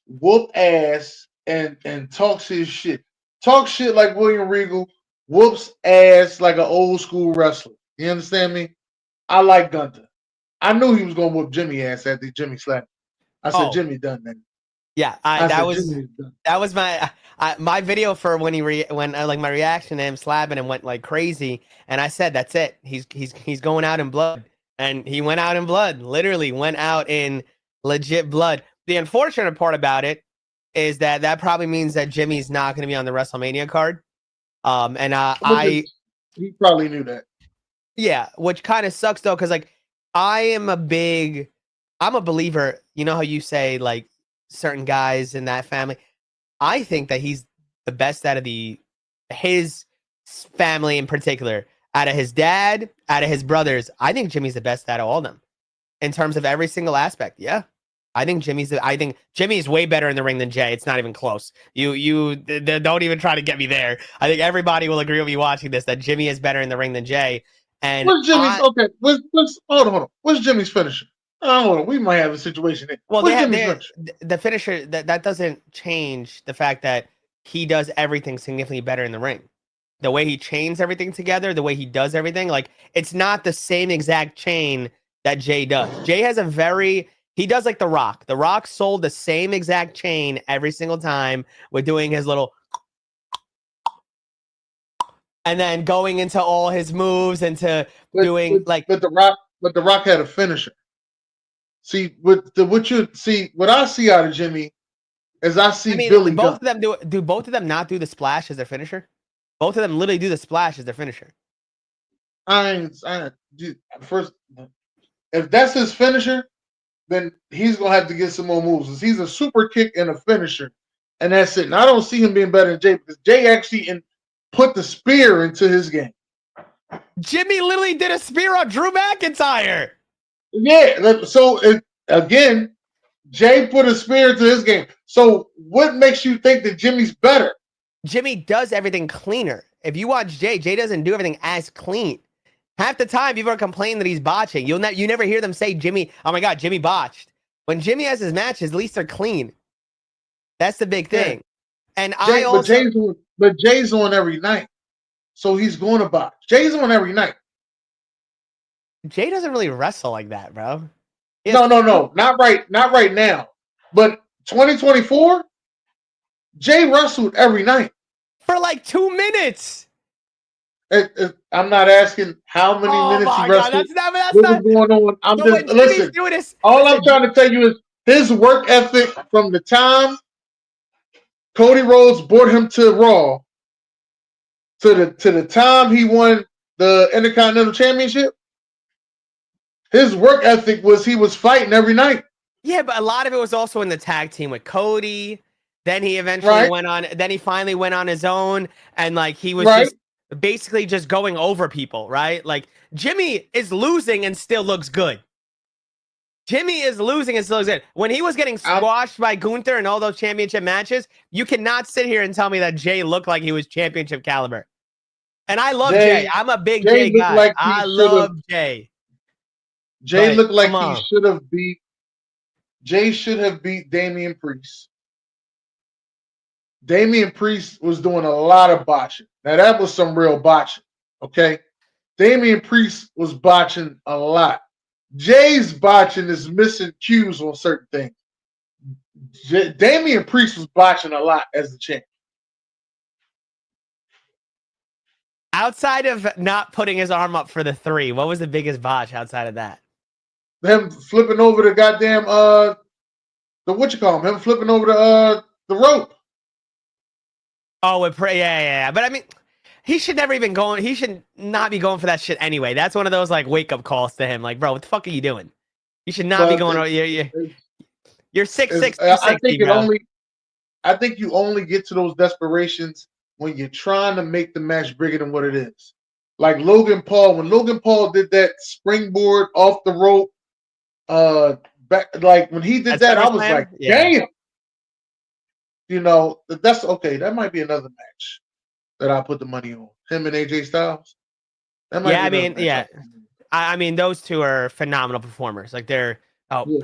whoop ass and talks his shit. Talk shit like William Regal, whoops ass like an old school wrestler. You understand me? I like Gunther. I knew he was gonna whoop Jimmy ass after Jimmy slapped him. I said, Jimmy done, man. Yeah, that was my video for when my reaction to him slapping and went like crazy, and I said that's it. He's going out in blood, and he went out in blood. Literally went out in legit blood. The unfortunate part about it is that probably means that Jimmy's not going to be on the WrestleMania card. He probably knew that. Yeah, which kind of sucks though, because I'm a believer. You know how you say certain guys in that family. I think that he's the best out of his family in particular. Out of his dad, out of his brothers, I think Jimmy's the best out of all of them in terms of every single aspect. Yeah, I think Jimmy's way better in the ring than Jay. It's not even close. You don't even try to get me there. I think everybody will agree with me watching this that Jimmy is better in the ring than Jay. And what's Jimmy's hold on. What's Jimmy's finisher? Hold on, we might have a situation there. Well, the finisher that doesn't change the fact that he does everything significantly better in the ring. The way he chains everything together, the way he does everything, it's not the same exact chain that Jay does. Jay has he does like The Rock. The Rock sold the same exact chain every single time with doing his little, and then going into all his moves and to doing But The Rock had a finisher. See, what I see out of Jimmy is I see Billy both Gunn. of them do both of them not do the splash as their finisher? Both of them literally do the splash as their finisher. First, if that's his finisher, then he's gonna have to get some more moves. He's a super kick and a finisher, and that's it. And I don't see him being better than Jay because Jay actually put the spear into his game. Jimmy literally did a spear on Drew McIntyre. Yeah, so again, Jay put a spear into his game. So what makes you think that Jimmy's better? Jimmy does everything cleaner. If you watch Jay doesn't do everything as clean. Half the time, people are complaining that he's botching. You never hear them say Jimmy, oh my God, Jimmy botched. When Jimmy has his matches, at least they're clean. That's the big thing. Yeah. And but Jay's on every night. So he's going to botch. Jay's on every night. Jay doesn't really wrestle like that, bro. No. Not right now. But 2024, Jay wrestled every night. For like 2 minutes. I'm not asking how many minutes he wrestled. That's not what's going on. Listen. I'm trying to tell you is his work ethic from the time Cody Rhodes brought him to Raw to the time he won the Intercontinental Championship. His work ethic was he was fighting every night. Yeah, but a lot of it was also in the tag team with Cody. Then he eventually went on. Then he finally went on his own, and like he was just basically just going over people, right? Like Jimmy is losing and still looks good. Jimmy is losing and still looks good. When he was getting squashed by Gunther in all those championship matches, you cannot sit here and tell me that Jay looked like he was championship caliber. And I love Jay. I'm a big Jay guy. Like I love Jay. Jay looked like he should have beat. Jay should have beat Damian Priest. Damian Priest was doing a lot of botching. Now that was some real botching. Okay, Damian Priest was botching a lot. Jay's botching is missing cues on certain things. Damian Priest was botching a lot as the champ. Outside of not putting his arm up for the 3, what was the biggest botch outside of that? Him flipping over the goddamn him flipping over the rope. Oh, yeah. But I mean, he should never even go. He should not be going for that shit anyway. That's one of those like wake up calls to him. Like, bro, what the fuck are you doing? You should not be going. You're 6'6". I think you only get to those desperations when you're trying to make the match bigger than what it is. Like Logan Paul, when Logan Paul did that springboard off the rope, like when he did that, I was like, damn. You know, that's okay. That might be another match that I put the money on. Him and AJ Styles. I mean, those two are phenomenal performers. Like they're.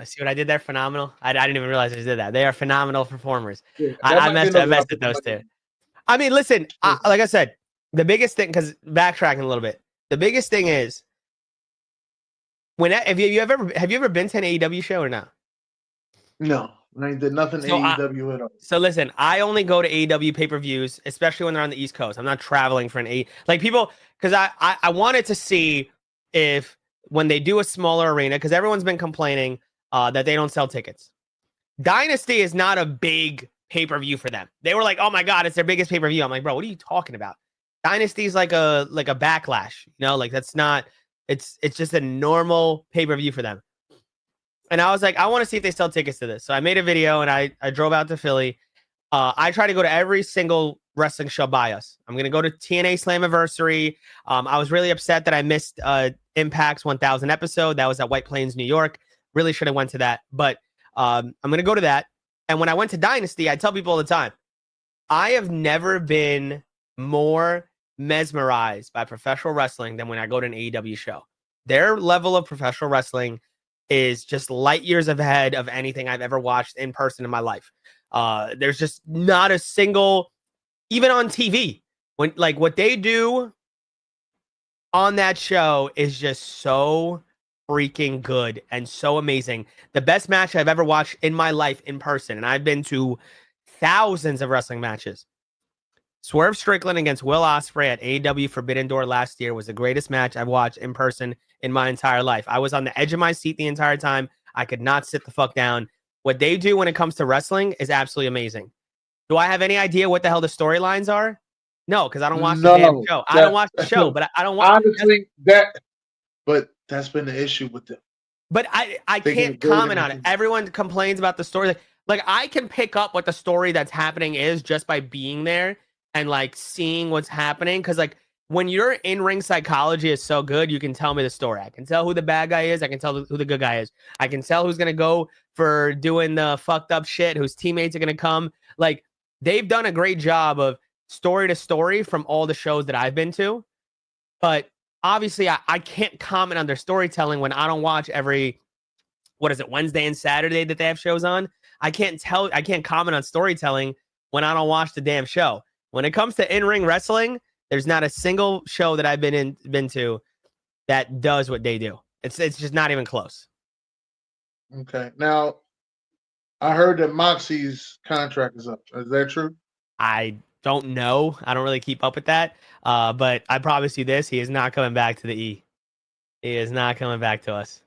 See what I did there? Phenomenal. I didn't even realize I just did that. They are phenomenal performers. Yeah, I messed with those two. I mean, listen. Like I said, the biggest thing, because backtracking a little bit, the biggest thing is have you ever been to an AEW show or not? No. I did nothing AEW at all. So listen, I only go to AEW pay-per-views, especially when they're on the East Coast. I'm not traveling for like people, because I wanted to see if when they do a smaller arena, because everyone's been complaining that they don't sell tickets. Dynasty is not a big pay-per-view for them. They were like, oh my God, it's their biggest pay-per-view. I'm like, bro, what are you talking about? Dynasty is like a backlash, you know, like that's not, it's just a normal pay-per-view for them. And I was like, I want to see if they sell tickets to this. So I made a video and I drove out to Philly. I try to go to every single wrestling show by us. I'm going to go to TNA Slammiversary. I was really upset that I missed Impact's 1000 episode. That was at White Plains, New York. Really should have went to that. But I'm going to go to that. And when I went to Dynasty, I tell people all the time, I have never been more mesmerized by professional wrestling than when I go to an AEW show. Their level of professional wrestling is just light years ahead of anything I've ever watched in person in my life. There's just not a single, even on TV, when like what they do on that show is just so freaking good and so amazing. The best match I've ever watched in my life in person, and I've been to thousands of wrestling matches. Swerve Strickland against Will Ospreay at AEW Forbidden Door last year was the greatest match I've watched in person in my entire life. I was on the edge of my seat the entire time. I could not sit the fuck down. What they do when it comes to wrestling is absolutely amazing. Do I have any idea what the hell the storylines are? No, because I don't watch the damn show. I don't watch the show, but I don't watch. Honestly, but that's been the issue with them. But I can't comment on it. Everyone complains about the story. Like I can pick up what the story that's happening is just by being there and like seeing what's happening. Because like when your in-ring psychology is so good, you can tell me the story. I can tell who the bad guy is. I can tell who the good guy is. I can tell who's gonna go for doing the fucked up shit. Whose teammates are gonna come. Like they've done a great job of story to story from all the shows that I've been to. But obviously, I can't comment on their storytelling when I don't watch every, Wednesday and Saturday that they have shows on. I can't comment on storytelling when I don't watch the damn show. When it comes to in-ring wrestling, there's not a single show that I've been to that does what they do. It's just not even close. Okay. Now, I heard that Moxie's contract is up. Is that true? I don't know. I don't really keep up with that. But I promise you this, he is not coming back to the E. He is not coming back to us.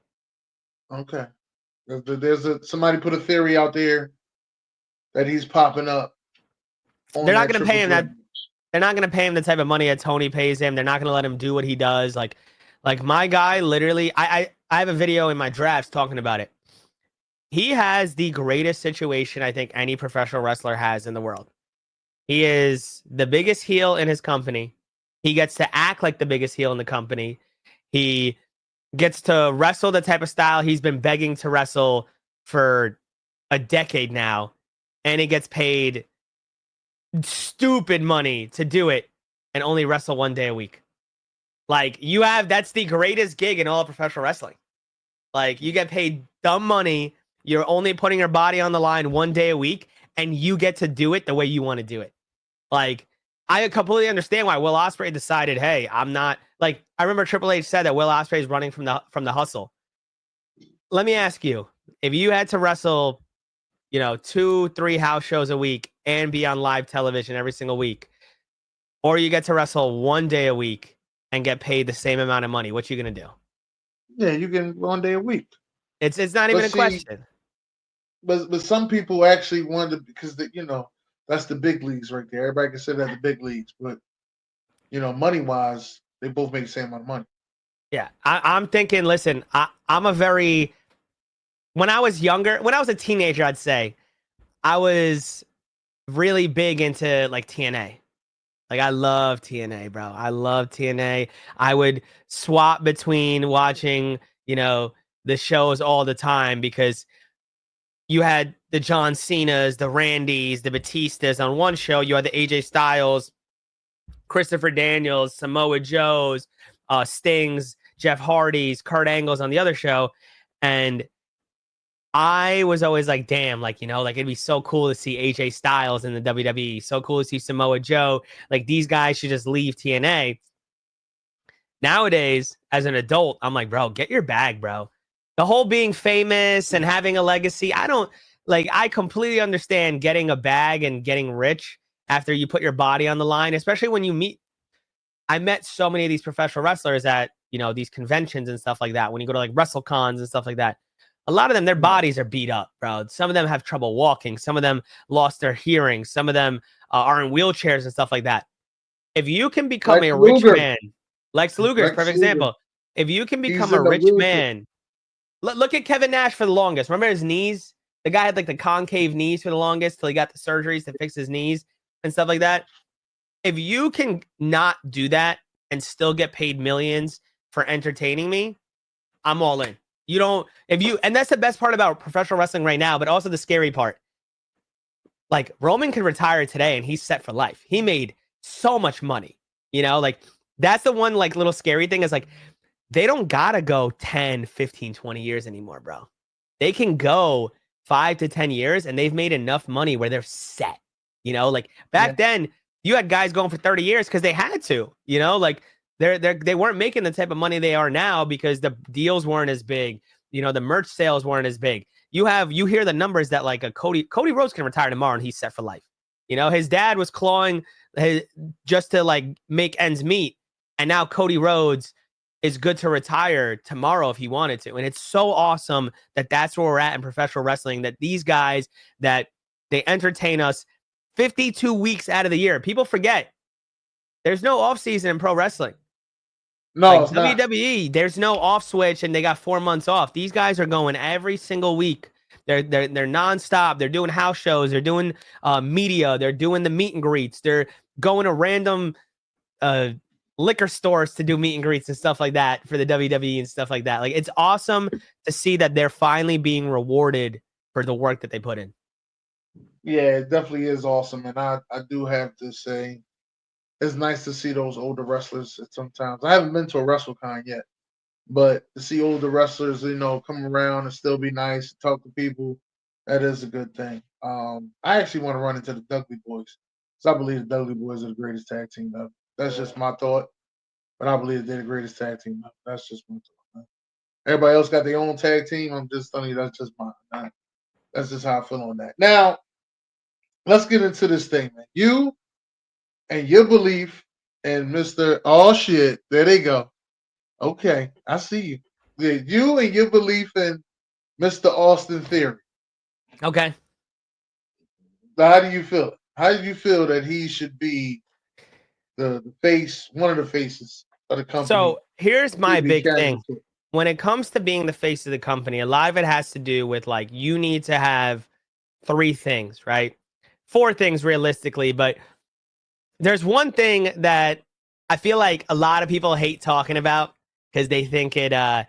Okay. Somebody put a theory out there that he's popping up. They're not going to pay him that. They're not going to pay him the type of money that Tony pays him. They're not going to let him do what he does. Like my guy, literally, I have a video in my drafts talking about it. He has the greatest situation I think any professional wrestler has in the world. He is the biggest heel in his company. He gets to act like the biggest heel in the company. He gets to wrestle the type of style he's been begging to wrestle for a decade now. And he gets paid stupid money to do it and only wrestle 1 day a week. Like that's the greatest gig in all of professional wrestling. Like you get paid dumb money. You're only putting your body on the line 1 day a week and you get to do it the way you want to do it. Like, I completely understand why Will Ospreay decided, hey, I'm not like I remember Triple H said that Will Ospreay is running from the hustle. Let me ask you, if you had to wrestle, 2-3 house shows a week and be on live television every single week, or you get to wrestle 1 day a week and get paid the same amount of money, what you gonna do? Yeah, you can 1 day a week. It's not even a question. But some people actually wanted to, because that's the big leagues right there. Everybody consider that the big leagues, but money wise, they both make the same amount of money. Yeah, I'm thinking. Listen, when I was younger, when I was a teenager, I'd say I was really big into like TNA. Like I love TNA, bro. I love TNA. I would swap between watching, the shows all the time because you had the John Cenas, the Randys, the Batistas on one show. You had the AJ Styles, Christopher Daniels, Samoa Joes, Stings, Jeff Hardy's, Kurt Angle's on the other show. And I was always like, damn, it'd be so cool to see AJ Styles in the WWE. So cool to see Samoa Joe. Like these guys should just leave TNA. Nowadays, as an adult, I'm like, bro, get your bag, bro. The whole being famous and having a legacy, I completely understand getting a bag and getting rich after you put your body on the line, especially when you meet. I met so many of these professional wrestlers at, these conventions and stuff like that. When you go to like WrestleCons and stuff like that, a lot of them, their bodies are beat up, bro. Some of them have trouble walking. Some of them lost their hearing. Some of them are in wheelchairs and stuff like that. If you can become a rich man, Lex Luger is a perfect example. If you can become a rich man, look at Kevin Nash for the longest. Remember his knees? The guy had like the concave knees for the longest till he got the surgeries to fix his knees and stuff like that. If you can not do that and still get paid millions for entertaining me, I'm all in. And that's the best part about professional wrestling right now, but also the scary part. Like Roman could retire today and he's set for life. He made so much money, that's the one like little scary thing is like, they don't gotta go 10, 15, 20 years anymore, bro. They can go 5 to 10 years and they've made enough money where they're set, back then you had guys going for 30 years because they had to, they weren't making the type of money they are now because the deals weren't as big. The merch sales weren't as big. You hear the numbers that like a Cody Rhodes can retire tomorrow and he's set for life. His dad was clawing just to like make ends meet. And now Cody Rhodes is good to retire tomorrow if he wanted to. And it's so awesome that that's where we're at in professional wrestling, that these guys, that they entertain us 52 weeks out of the year. People forget there's no off season in pro wrestling. No, like it's not. WWE, there's no off switch and they got 4 months off. These guys are going every single week. They're nonstop. They're doing house shows. They're doing media. They're doing the meet and greets. They're going to random liquor stores to do meet and greets and stuff like that for the WWE and stuff like that. Like, it's awesome to see that they're finally being rewarded for the work that they put in. Yeah, it definitely is awesome. And I do have to say, it's nice to see those older wrestlers sometimes. I haven't been to a WrestleCon yet, but to see older wrestlers, come around and still be nice, talk to people, that is a good thing. I actually want to run into the Dudley Boys, because I believe the Dudley Boys are the greatest tag team ever. That's just my thought, but I believe they're the greatest tag team ever. That's just my thought. Everybody else got their own tag team. I'm just telling you, that's just mine. That's just how I feel on that. Now, let's get into this thing, man. You and your belief in Mr. Oh, shit. There they go. Okay, I see you. Yeah, you and your belief in Mr. Austin Theory. Okay. How do you feel? How do you feel that he should be the face, one of the faces of the company? So here's my big thing. When it comes to being the face of the company, a lot of it has to do with, like, you need to have 3 things, right? 4 things realistically, but there's one thing that I feel like a lot of people hate talking about because they think it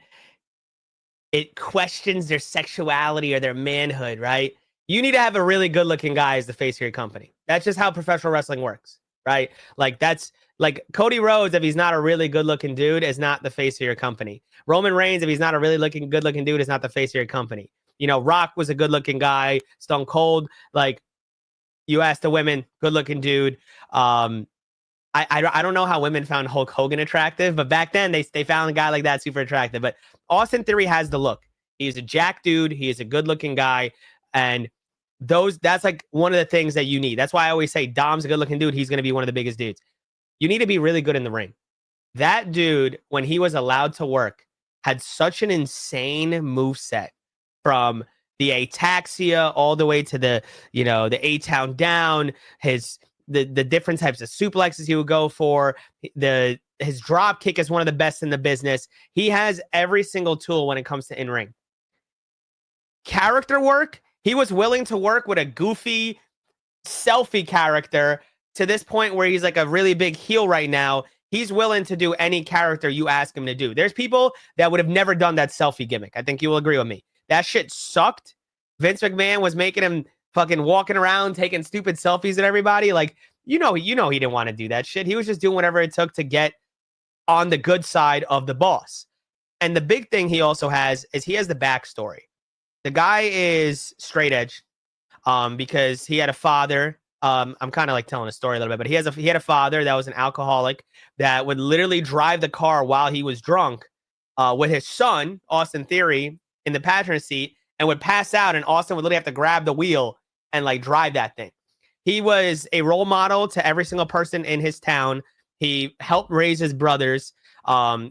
questions their sexuality or their manhood, right? You need to have a really good-looking guy as the face of your company. That's just how professional wrestling works, right? Like, that's like Cody Rhodes, if he's not a really good-looking dude, is not the face of your company. Roman Reigns, if he's not a really good-looking dude, is not the face of your company. Rock was a good-looking guy. Stone Cold, like, you ask the women, good-looking dude. I don't know how women found Hulk Hogan attractive, but back then they found a guy like that super attractive. But Austin Theory has the look. He's a jack dude. He is a good-looking guy, and that's like one of the things that you need. That's why I always say Dom's a good-looking dude. He's going to be one of the biggest dudes. You need to be really good in the ring. That dude, when he was allowed to work, had such an insane moveset, from the ataxia all the way to the A-Town down, the different types of suplexes he would go for. His drop kick is one of the best in the business. He has every single tool when it comes to in-ring. Character work, he was willing to work with a goofy selfie character to this point where he's like a really big heel right now. He's willing to do any character you ask him to do. There's people that would have never done that selfie gimmick. I think you will agree with me. That shit sucked. Vince McMahon was making him fucking walking around taking stupid selfies at everybody. Like, he didn't want to do that shit. He was just doing whatever it took to get on the good side of the boss. And the big thing he also has is he has the backstory. The guy is straight edge, because he had a father. I'm kind of like telling a story a little bit, but he had a father that was an alcoholic that would literally drive the car while he was drunk, with his son, Austin Theory, in the passenger seat, and would pass out, and Austin would literally have to grab the wheel and like drive that thing. He was a role model to every single person in his town. He helped raise his brothers.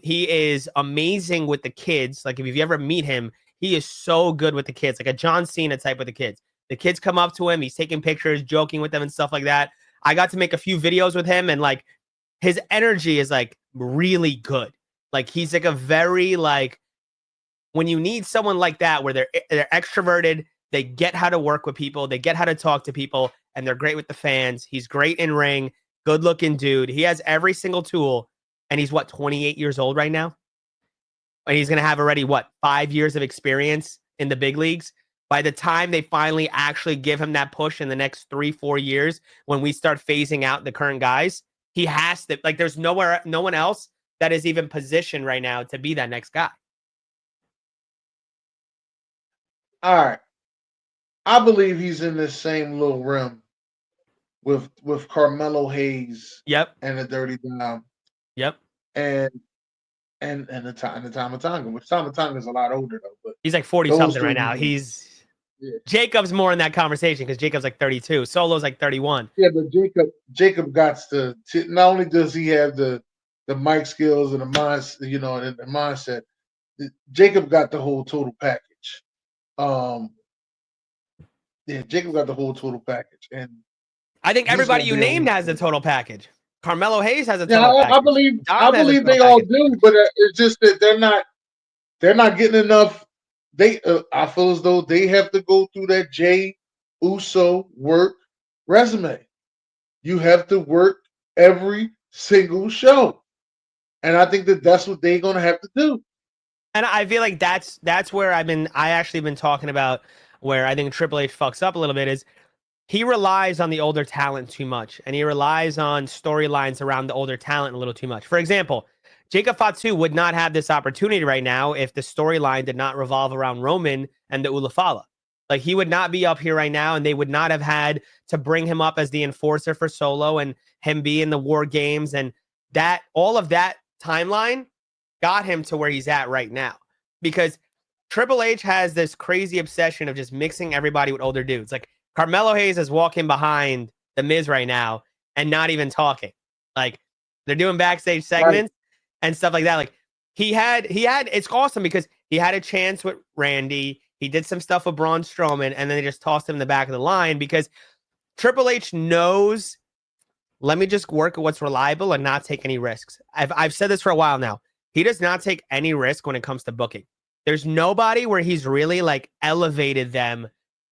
He is amazing with the kids. Like, if you ever meet him, he is so good with the kids, like a John Cena type with the kids. The kids come up to him, he's taking pictures, joking with them and stuff like that. I got to make a few videos with him, and like, his energy is like really good. Like, he's like a very, like, when you need someone like that, where they're extroverted, they get how to work with people, they get how to talk to people, and they're great with the fans. He's great in ring, good looking dude. He has every single tool, and he's 28 years old right now? And he's going to have already 5 years of experience in the big leagues. By the time they finally actually give him that push in the next 3-4 years, when we start phasing out the current guys, he has to, like, there's no one else that is even positioned right now to be that next guy. All right. I believe he's in this same little rim with Carmelo Hayes. Yep. And the Dirty Dom. Yep. And the time of Tonga, which time of Tonga is a lot older though. But he's like 40 something right now. Jacob's more in that conversation because Jacob's like 32. Solo's like 31. Yeah, but Jacob got to not only does he have the the mic skills and the mind, and the mindset. Jacob got the whole total package. Yeah, Jacob got the whole total package, and I think he's everybody gonna you be a named has the total package. Carmelo Hayes has a yeah. total package. I believe Dom has a total they all package. do, but it's just that they're not getting enough. I feel as though they have to go through that Jay Uso work resume. You have to work every single show, and I think that's what they're gonna have to do. And I feel like that's where I actually been talking about where I think Triple H fucks up a little bit is he relies on the older talent too much, and he relies on storylines around the older talent a little too much. For example, Jacob Fatu would not have this opportunity right now if the storyline did not revolve around Roman and the Ulafala. Like he would not be up here right now, and they would not have had to bring him up as the enforcer for Solo and him be in the War Games, and that all of that timeline got him to where he's at right now. Because Triple H has this crazy obsession of just mixing everybody with older dudes. Like Carmelo Hayes is walking behind The Miz right now and not even talking. Like they're doing backstage segments and stuff like that. Like he had it's awesome because he had a chance with Randy. He did some stuff with Braun Strowman, and then they just tossed him in the back of the line because Triple H knows, let me just work at what's reliable and not take any risks. I've said this for a while now. He does not take any risk when it comes to booking. There's nobody where he's really like elevated them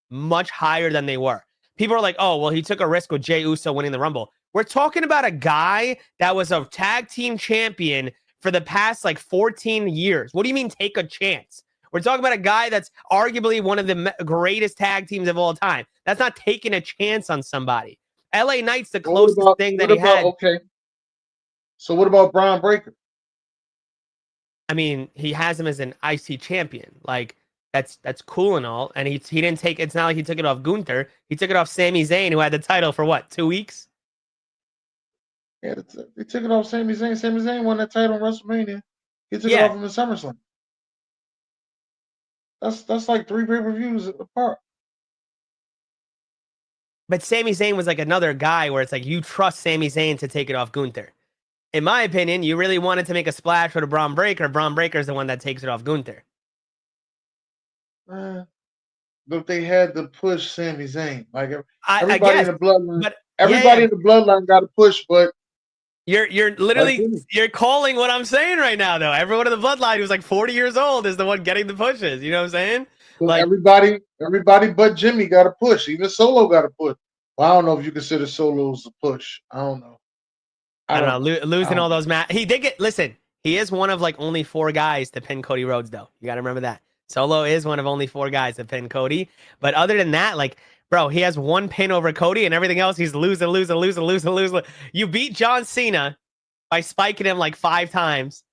much higher than they were. People are like, oh, well, he took a risk with Jey Uso winning the Rumble. We're talking about a guy that was a tag team champion for the past like 14 years. What do you mean take a chance? We're talking about a guy that's arguably one of the greatest tag teams of all time. That's not taking a chance on somebody. LA Knight's the closest thing that he had. Okay. So what about Brian Breaker? I mean, he has him as an IC champion. Like, that's cool and all. And he didn't take, it's not like he took it off Gunther. He took it off Sami Zayn, who had the title for what, 2 weeks? Yeah, they took it off Sami Zayn. Sami Zayn won that title in WrestleMania. He took it off him in SummerSlam. That's like 3 pay-per-views apart. But Sami Zayn was like another guy where it's like you trust Sami Zayn to take it off Gunther. In my opinion, you really wanted to make a splash with a Braun Breaker. Braun Breaker is the one that takes it off Gunther. But they had to push Sami Zayn. Like everybody in the bloodline, in the bloodline got to push. But you're literally you're calling what I'm saying right now, though. Everyone in the bloodline who's like 40 years old is the one getting the pushes. You know what I'm saying? Like everybody but Jimmy got a push. Even Solo got a push. Well, I don't know if you consider Solo's a push. I don't know. I don't know. Losing all those matches. He did get, listen, he is one of like only 4 guys to pin Cody Rhodes, though. You got to remember that. Solo is one of only 4 guys to pin Cody. But other than that, like, bro, he has 1 pin over Cody and everything else, he's losing. You beat John Cena by spiking him like 5 times.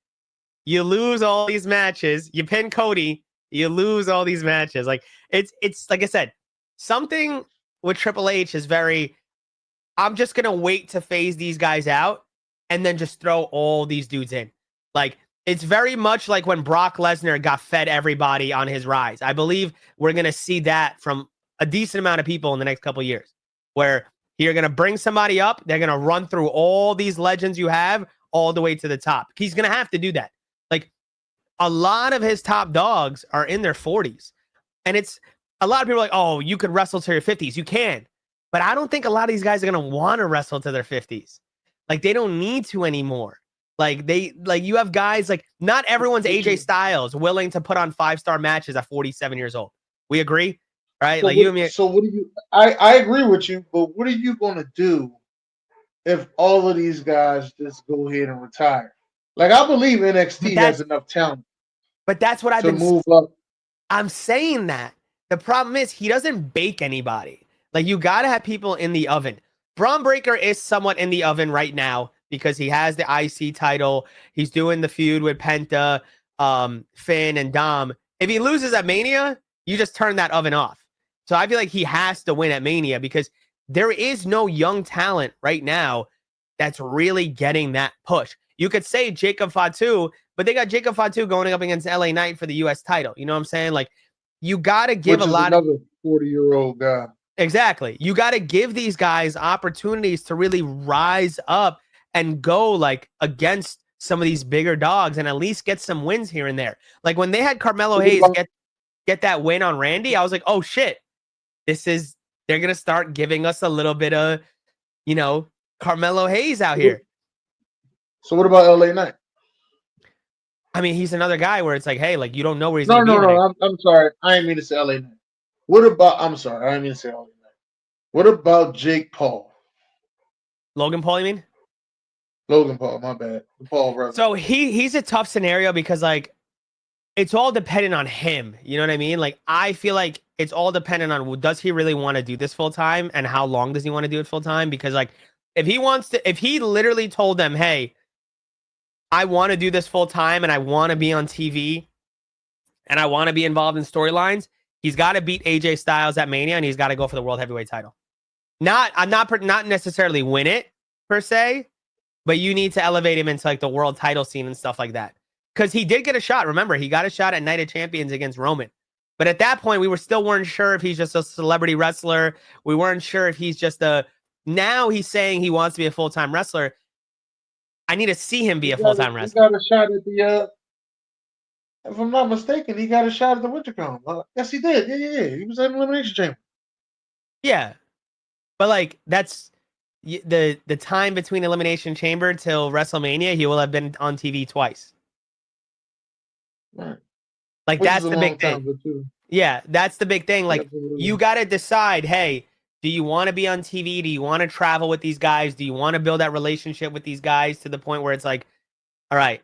You lose all these matches. You pin Cody. You lose all these matches. Like, it's like I said, something with Triple H is very, I'm just going to wait to phase these guys out and then just throw all these dudes in. Like, it's very much like when Brock Lesnar got fed everybody on his rise. I believe we're going to see that from a decent amount of people in the next couple of years, where you're going to bring somebody up. They're going to run through all these legends you have all the way to the top. He's going to have to do that. Like, a lot of his top dogs are in their 40s. And it's a lot of people are like, oh, you could wrestle to your 50s. You can. But I don't think a lot of these guys are going to want to wrestle to their 50s. Like, they don't need to anymore. Like, you have guys like, not everyone's AJ Styles willing to put on 5-star matches at 47 years old. We agree, right? So like, you and me. So what do you? I agree with you, but what are you going to do if all of these guys just go ahead and retire? Like, I believe NXT has enough talent. But that's what I've been move up. I'm saying that. The problem is he doesn't bake anybody. Like, you got to have people in the oven. Braun Breaker is somewhat in the oven right now because he has the IC title. He's doing the feud with Penta, Finn, and Dom. If he loses at Mania, you just turn that oven off. So I feel like he has to win at Mania because there is no young talent right now that's really getting that push. You could say Jacob Fatu, but they got Jacob Fatu going up against LA Knight for the U.S. title. You know what I'm saying? Like, you got to give another 40-year-old guy. Exactly. You got to give these guys opportunities to really rise up and go like against some of these bigger dogs and at least get some wins here and there. Like when they had Carmelo What Hayes about- get that win on Randy, I was like, oh shit, they're gonna start giving us a little bit of, Carmelo Hayes out here. So what about LA Knight? I mean, he's another guy where it's like, hey, like you don't know where he's No, gonna be. no. I'm sorry. I didn't mean to say LA Knight. What about? I'm sorry. I didn't mean to say LA Knight. What about Jake Paul? Logan Paul, you mean? Logan Paul, my bad. The Paul brother. So he's a tough scenario because like it's all dependent on him. You know what I mean? Like I feel like it's all dependent on does he really want to do this full time and how long does he want to do it full time? Because like if he literally told them, hey, I want to do this full time and I want to be on TV and I want to be involved in storylines, he's got to beat AJ Styles at Mania and he's got to go for the world heavyweight title. Not necessarily win it per se, but you need to elevate him into like the world title scene and stuff like that. Because he did get a shot. Remember, he got a shot at Night of Champions against Roman. But at that point, we weren't sure if he's just a celebrity wrestler. We weren't sure if he's just now he's saying he wants to be a full-time wrestler. I need to see him be a full-time wrestler. He got a shot at the, if I'm not mistaken, he got a shot at the WinterCon. Yes, he did. Yeah. He was at Elimination Chamber. Yeah. But like, that's the time between Elimination Chamber till WrestleMania, he will have been on TV twice. Right. Like Which that's the big thing. Yeah, that's the big thing. Like you got to decide, hey, do you want to be on TV? Do you want to travel with these guys? Do you want to build that relationship with these guys to the point where it's like, all right,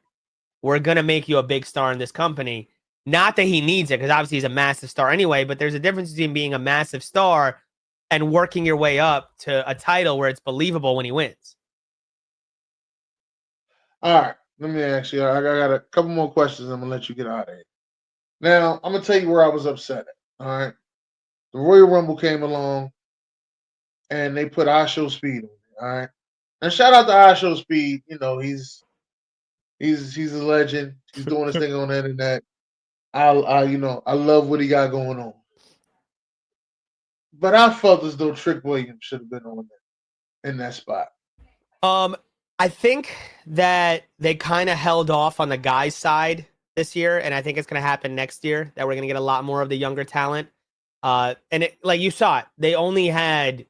we're going to make you a big star in this company. Not that he needs it, because obviously he's a massive star anyway, but there's a difference between being a massive star and working your way up to a title where it's believable when he wins. All right. Let me ask you. I got a couple more questions. I'm going to let you get out of here. Now, I'm going to tell you where I was upset at. All right. The Royal Rumble came along and they put I Show Speed on it. All right. And shout out to I Show Speed. You know, he's a legend. He's doing his thing on the internet. I love what he got going on. But I felt as though Trick Williams should have been on there in that spot. I think that they kind of held off on the guys' side this year, and I think it's going to happen next year that we're going to get a lot more of the younger talent. And it, like you saw it, they only had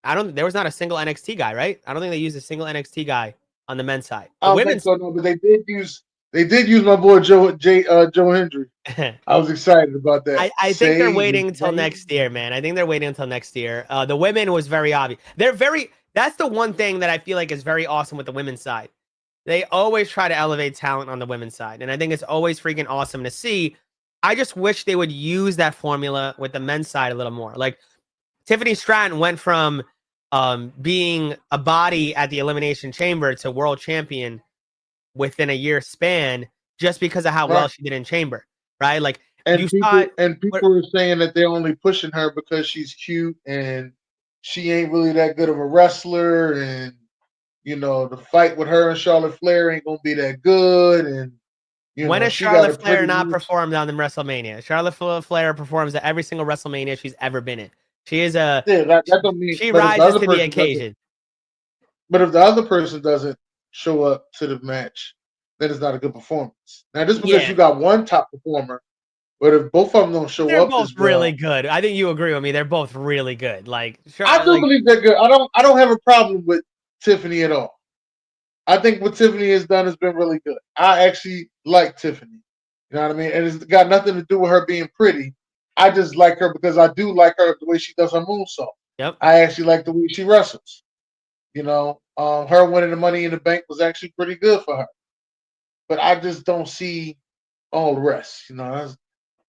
there was not a single NXT guy, right? I don't think they used a single NXT guy on the men's side. The I don't think so, no, but they did use my boy Joe Hendry. I was excited about that. I think they're waiting until next year, man. I think they're waiting until next year. The women was very obvious. That's the one thing that I feel like is very awesome with the women's side. They always try to elevate talent on the women's side, and I think it's always freaking awesome to see. I just wish they would use that formula with the men's side a little more. Like Tiffany Stratton went from being a body at the Elimination Chamber to world champion within a year span just because of how well she did in Chamber, right? Like, people were saying that they're only pushing her because she's cute and she ain't really that good of a wrestler, and the fight with her and Charlotte Flair ain't gonna be that good. And when has Charlotte Flair not performed on the WrestleMania? Charlotte Flair performs at every single WrestleMania she's ever been in. She is she rises to the occasion. But if the other person doesn't show up to the match, then it's not a good performance. Now, just because you got one top performer, but if both of them don't show up, they're both really good. I think you agree with me. They're both really good. Like, I do believe they're good. I don't have a problem with Tiffany at all. I think what Tiffany has done has been really good. I actually like Tiffany. You know what I mean? And it's got nothing to do with her being pretty. I just like her because I do like her the way she does her moonsault. Yep. I actually like the way she wrestles. Her winning the Money in the Bank was actually pretty good for her. But I just don't see all the rest.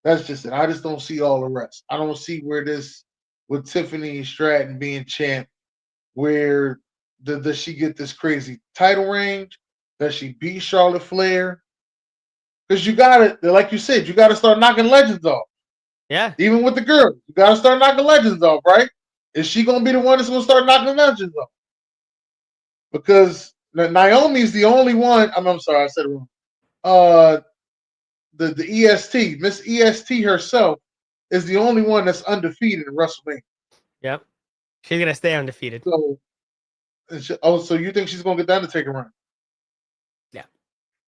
That's just it. I just don't see all the rest. I don't see where this, with Tiffany Stratton being champ, where does she get this crazy title range? Does she beat Charlotte Flair? Because you got to, like you said, you got to start knocking legends off. Yeah. Even with the girls, you got to start knocking legends off, right? Is she going to be the one that's going to start knocking legends off? Because Naomi's the only one. I'm sorry, I said it wrong. The EST, Miss EST herself, is the only one that's undefeated in WrestleMania. Yep. She's going to stay undefeated. So you think she's going to get the Undertaker run?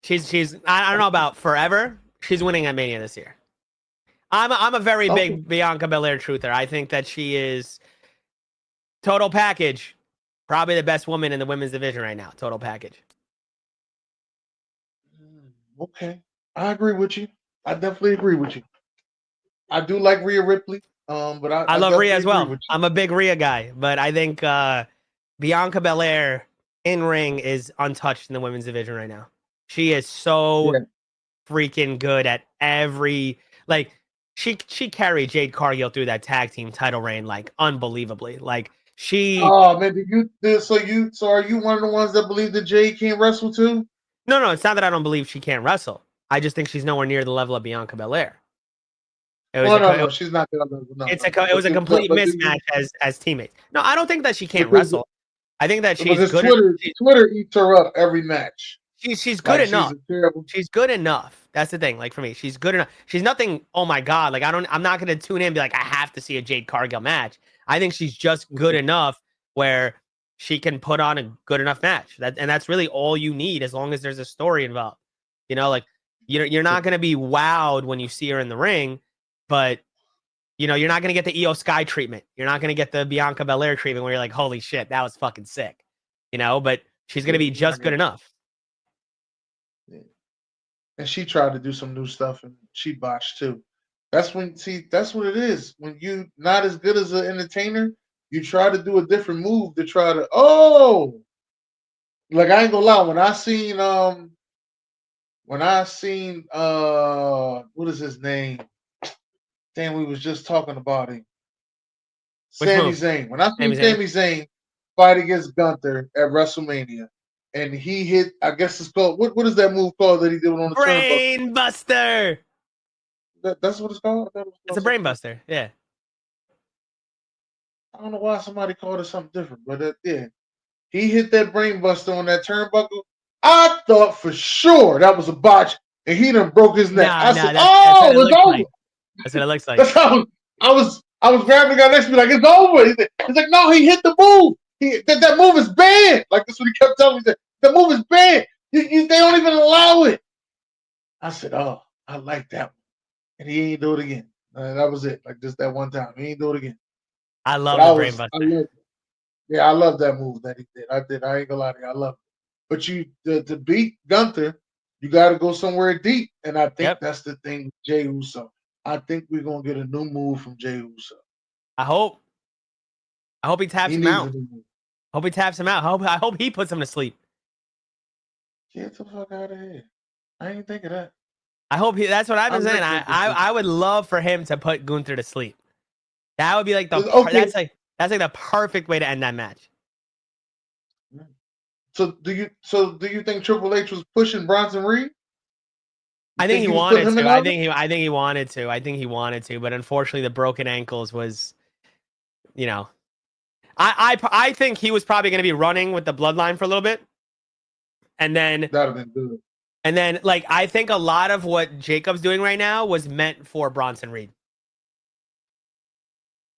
I don't know about forever. She's winning at Mania this year. I'm a very big Bianca Belair truther. I think that she is total package, probably the best woman in the women's division right now. Total package. Okay, I agree with you. I definitely agree with you. I do like Rhea Ripley, but I love Rhea as agree well. with you. I'm a big Rhea guy, but I think Bianca Belair in ring is untouched in the women's division right now. She is so freaking good at every like. She carried Jade Cargill through that tag team title reign like unbelievably. Like she. Oh man, so are you one of the ones that believe that Jade can't wrestle too? No, it's not that I don't believe she can't wrestle. I just think she's nowhere near the level of Bianca Belair. No, she's not that level. No, it was a complete mismatch as teammates. No, I don't think that she can't wrestle. I think that she's good. Twitter eats her up every match. She's good enough. She's good enough. That's the thing. Like for me, she's good enough. She's nothing. Oh my god! Like I'm not gonna tune in and be like I have to see a Jade Cargill match. I think she's just good enough where she can put on a good enough match. That's really all you need as long as there's a story involved. You know, like you're not gonna be wowed when you see her in the ring, but you know you're not gonna get the Io Sky treatment. You're not gonna get the Bianca Belair treatment where you're like, holy shit, that was fucking sick. You know, but she's gonna be just good enough. And she tried to do some new stuff and she botched too. That's what it is. When you not as good as an entertainer, you try to do a different move to try to like I ain't gonna lie, when I seen what is his name? Damn, we was just talking about him. Sami Zayn. When I seen Sami Zayn fight against Gunther at WrestleMania, and he hit, I guess it's called, what is that move called that he did on the Brain Buster? That's what it's called? It's a Brain Buster, yeah. I don't know why somebody called it something different, but yeah. He hit that Brain Buster on that turnbuckle. I thought for sure that was a botch, and he done broke his neck. I said, it's over. That's what it looks like. That's how I was grabbing the guy next to me like, it's over. He's like, no, he hit the move. That move is banned. Like that's what he kept telling me. The move is banned. They don't even allow it. I said, oh, I like that one. And he ain't do it again. That was it. Like just that one time. He ain't do it again. I love the Brain Buster. I love that move that he did. I ain't gonna lie to you. I love it. But to beat Gunther, you got to go somewhere deep. And I think that's the thing with Jey Uso. I think we're gonna get a new move from Jey Uso. I hope he taps him out. Hope he taps him out. I hope he puts him to sleep. Get the fuck out of here. I ain't think of that. I hope that's what I've been saying. I would love for him to put Gunther to sleep. That would be like that's like the perfect way to end that match. So do you think Triple H was pushing Bronson Reed? I think he wanted to. I think he wanted to, but unfortunately the broken ankles was, you know, I think he was probably going to be running with the bloodline for a little bit. And then that'd have been good. And then like I think a lot of what Jacob's doing right now was meant for Bronson Reed.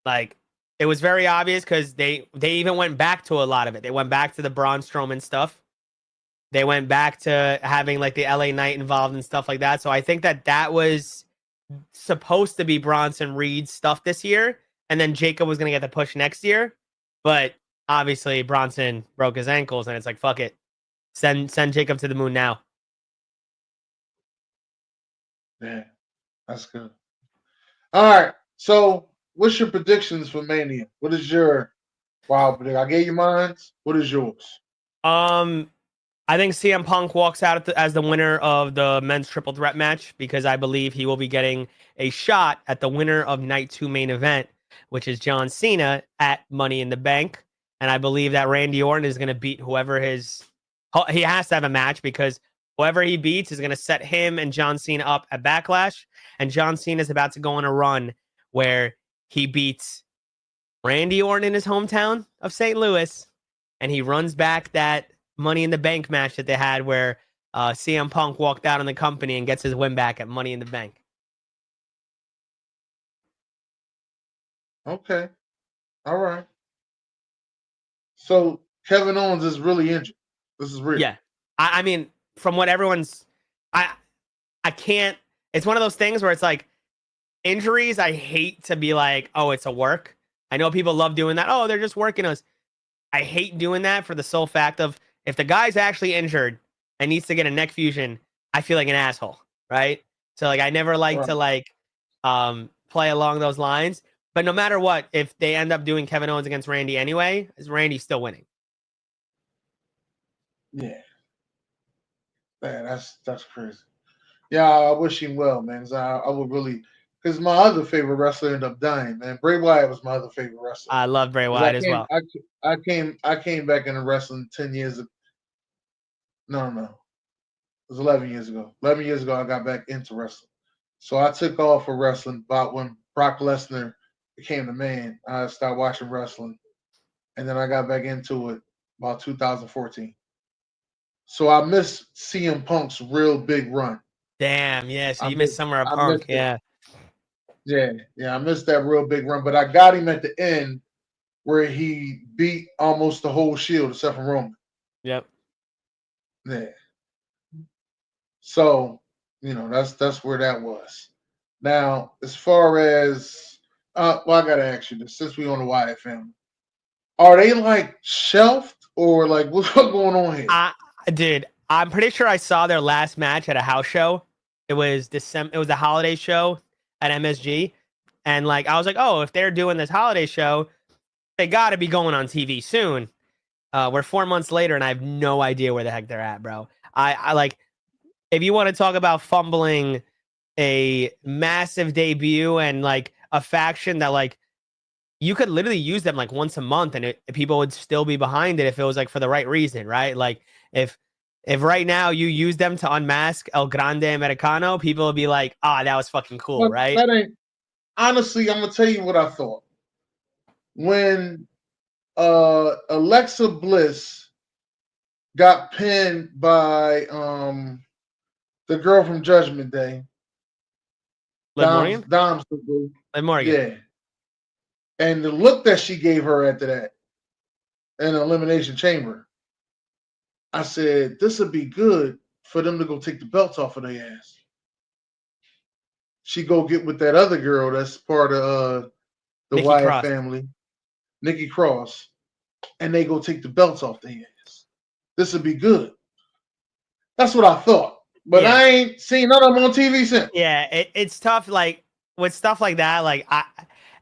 Like it was very obvious because they even went back to a lot of it. They went back to the Braun Strowman stuff. They went back to having like the LA Knight involved and stuff like that. So I think that was supposed to be Bronson Reed's stuff this year. And then Jacob was going to get the push next year. But obviously Bronson broke his ankles and it's like, fuck it. Send Jacob to the moon now. Yeah, that's good. All right. So what's your predictions for Mania? What is your wild prediction? I gave you mine. What is yours? I think CM Punk walks out as the winner of the men's triple threat match because I believe he will be getting a shot at the winner of night 2 main event, which is John Cena at Money in the Bank. And I believe that Randy Orton is going to beat whoever he has to have a match because whoever he beats is going to set him and John Cena up at Backlash. And John Cena is about to go on a run where he beats Randy Orton in his hometown of St. Louis. And he runs back that Money in the Bank match that they had where CM Punk walked out on the company and gets his win back at Money in the Bank. Okay. All right. So Kevin Owens is really injured. This is real. Yeah. I mean, from what everyone's I can't. It's one of those things where it's like injuries. I hate to be like, oh, it's a work. I know people love doing that. Oh, they're just working us. I hate doing that for the sole fact of if the guy's actually injured and needs to get a neck fusion, I feel like an asshole, right? So like I never like Right. to like play along those lines. But no matter what, if they end up doing Kevin Owens against Randy anyway, is Randy still winning? Yeah. Man, that's crazy. Yeah, I wish him well, man. 'Cause I would really, because my other favorite wrestler ended up dying, man. Bray Wyatt was my other favorite wrestler. I love Bray 'Cause I Wyatt as came, well. I came back into wrestling 10 years. No. It was 11 years ago. 11 years ago, I got back into wrestling. So I took off for wrestling about when Brock Lesnar became the man. I started watching wrestling, and then I got back into it about 2014. So I missed CM Punk's real big run. Damn, yeah. So I you missed missed, Summer of I Punk, missed it. yeah. Yeah, I missed that real big run, but I got him at the end where he beat almost the whole Shield except for Roman. Yep. Yeah. So, that's where that was. Now, as far as well, I gotta ask you this, since we on the Wyatt family. Are they like shelved or like what's going on here? Dude, I'm pretty sure I saw their last match at a house show. It was December. It was the holiday show at MSG, and like I was like, oh, if they're doing this holiday show, they got to be going on TV soon. We're 4 months later, and I have no idea where the heck they're at, bro. I like if you want to talk about fumbling a massive debut and like a faction that like you could literally use them like once a month and people would still be behind it if it was like for the right reason, right? Like if right now you use them to unmask El Grande Americano, people will be like, ah, that was fucking cool, But right? that ain't honestly, I'm gonna tell you what I thought. When Alexa Bliss got pinned by the girl from Judgment Day, Liv Morgan? Dom's Liv Morgan. yeah. And the look that she gave her after that in the Elimination Chamber, I said, this would be good for them to go take the belts off of their ass. She go get with that other girl that's part of the Nikki Wyatt Cross. family, Nikki Cross, and they go take the belts off their ass. This would be good. That's what I thought. But Yeah. I ain't seen none of them on TV since. Yeah, it's tough. Like with stuff like that, like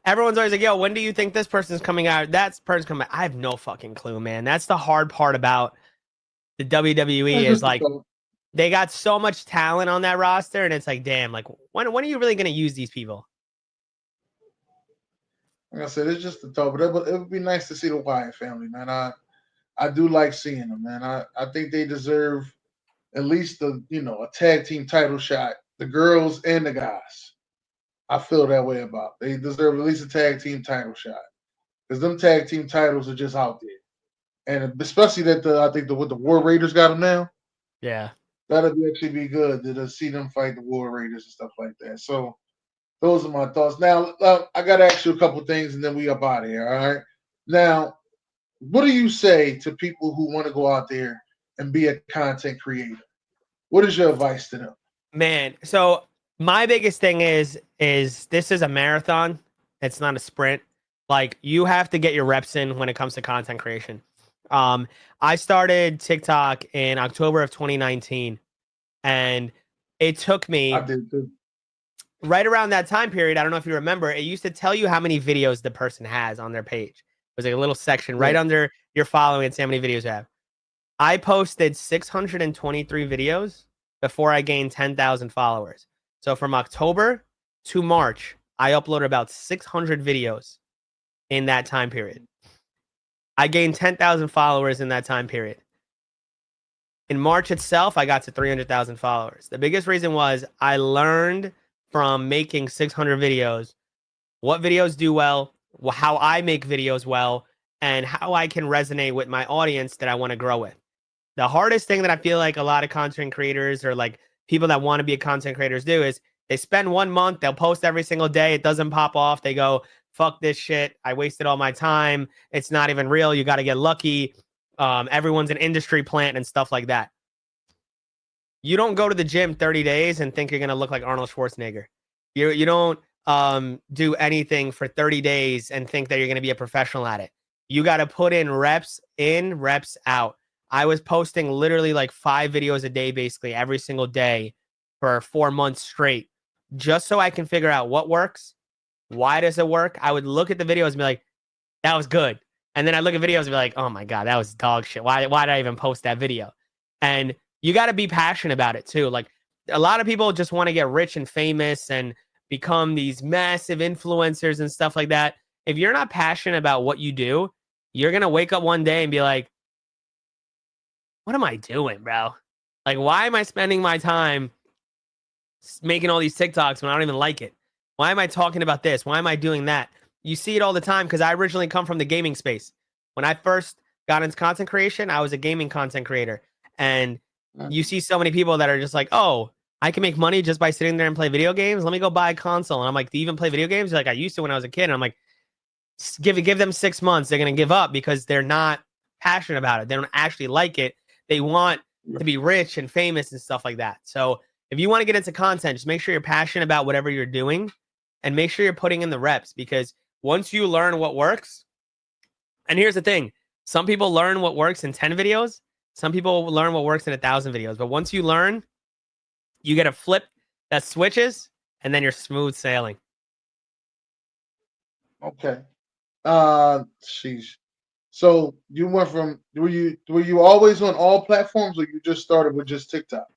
everyone's always like, yo, when do you think this person's coming out? That person's coming out. I have no fucking clue, man. That's the hard part about the WWE is like they got so much talent on that roster, and it's like, damn, like when are you really gonna use these people? Like I said, it's just a thought, but it would be nice to see the Wyatt family, man. I do like seeing them, man. I think they deserve at least a tag team title shot. The girls and the guys. I feel that way about. They deserve at least a tag team title shot. Because them tag team titles are just out there. And especially that I think what the War Raiders got them now. Yeah. That'd actually be good to see them fight the War Raiders and stuff like that. So those are my thoughts. Now, I got to ask you a couple things and then we up out of here, all right? Now, what do you say to people who want to go out there and be a content creator? What is your advice to them? Man, so my biggest thing is this is a marathon. It's not a sprint. Like you have to get your reps in when it comes to content creation. I started TikTok in October of 2019, and it took me I did too. Right around that time period. I don't know if you remember, it used to tell you how many videos the person has on their page. It was like a little section right under your following and see how many videos you have. I posted 623 videos before I gained 10,000 followers. So from October to March, I uploaded about 600 videos in that time period. I gained 10,000 followers in that time period. In March itself, I got to 300,000 followers. The biggest reason was I learned from making 600 videos what videos do well, how I make videos well, and how I can resonate with my audience that I want to grow with. The hardest thing that I feel like a lot of content creators or like people that want to be content creators do is they spend 1 month, they'll post every single day. It doesn't pop off. They go, fuck this shit. I wasted all my time. It's not even real. You got to get lucky. Everyone's an industry plant and stuff like that. you don't go to the gym 30 days and think you're going to look like Arnold Schwarzenegger. You don't do anything for 30 days and think that you're going to be a professional at it. You got to put in, reps out. I was posting literally like 5 videos a day, basically every single day for 4 months straight, just so I can figure out what works. Why does it work? I would look at the videos and be like, that was good. And then I look at videos and be like, oh my God, that was dog shit. Why did I even post that video? And you got to be passionate about it too. Like a lot of people just want to get rich and famous and become these massive influencers and stuff like that. If you're not passionate about what you do, you're going to wake up one day and be like, what am I doing, bro? Like, why am I spending my time making all these TikToks when I don't even like it? Why am I talking about this? Why am I doing that? You see it all the time because I originally come from the gaming space. When I first got into content creation, I was a gaming content creator. And you see so many people that are just like, oh, I can make money just by sitting there and play video games. Let me go buy a console. And I'm like, do you even play video games? Like I used to when I was a kid. And I'm like, give them 6 months. They're going to give up because they're not passionate about it. They don't actually like it. They want to be rich and famous and stuff like that. So if you want to get into content, just make sure you're passionate about whatever you're doing and make sure you're putting in the reps, because once you learn what works, and here's the thing, some people learn what works in 10 videos. Some people learn what works in 1,000 videos. But once you learn, you get a flip that switches and then you're smooth sailing. Okay. Sheesh. So you went from, were you always on all platforms, or you just started with just TikTok?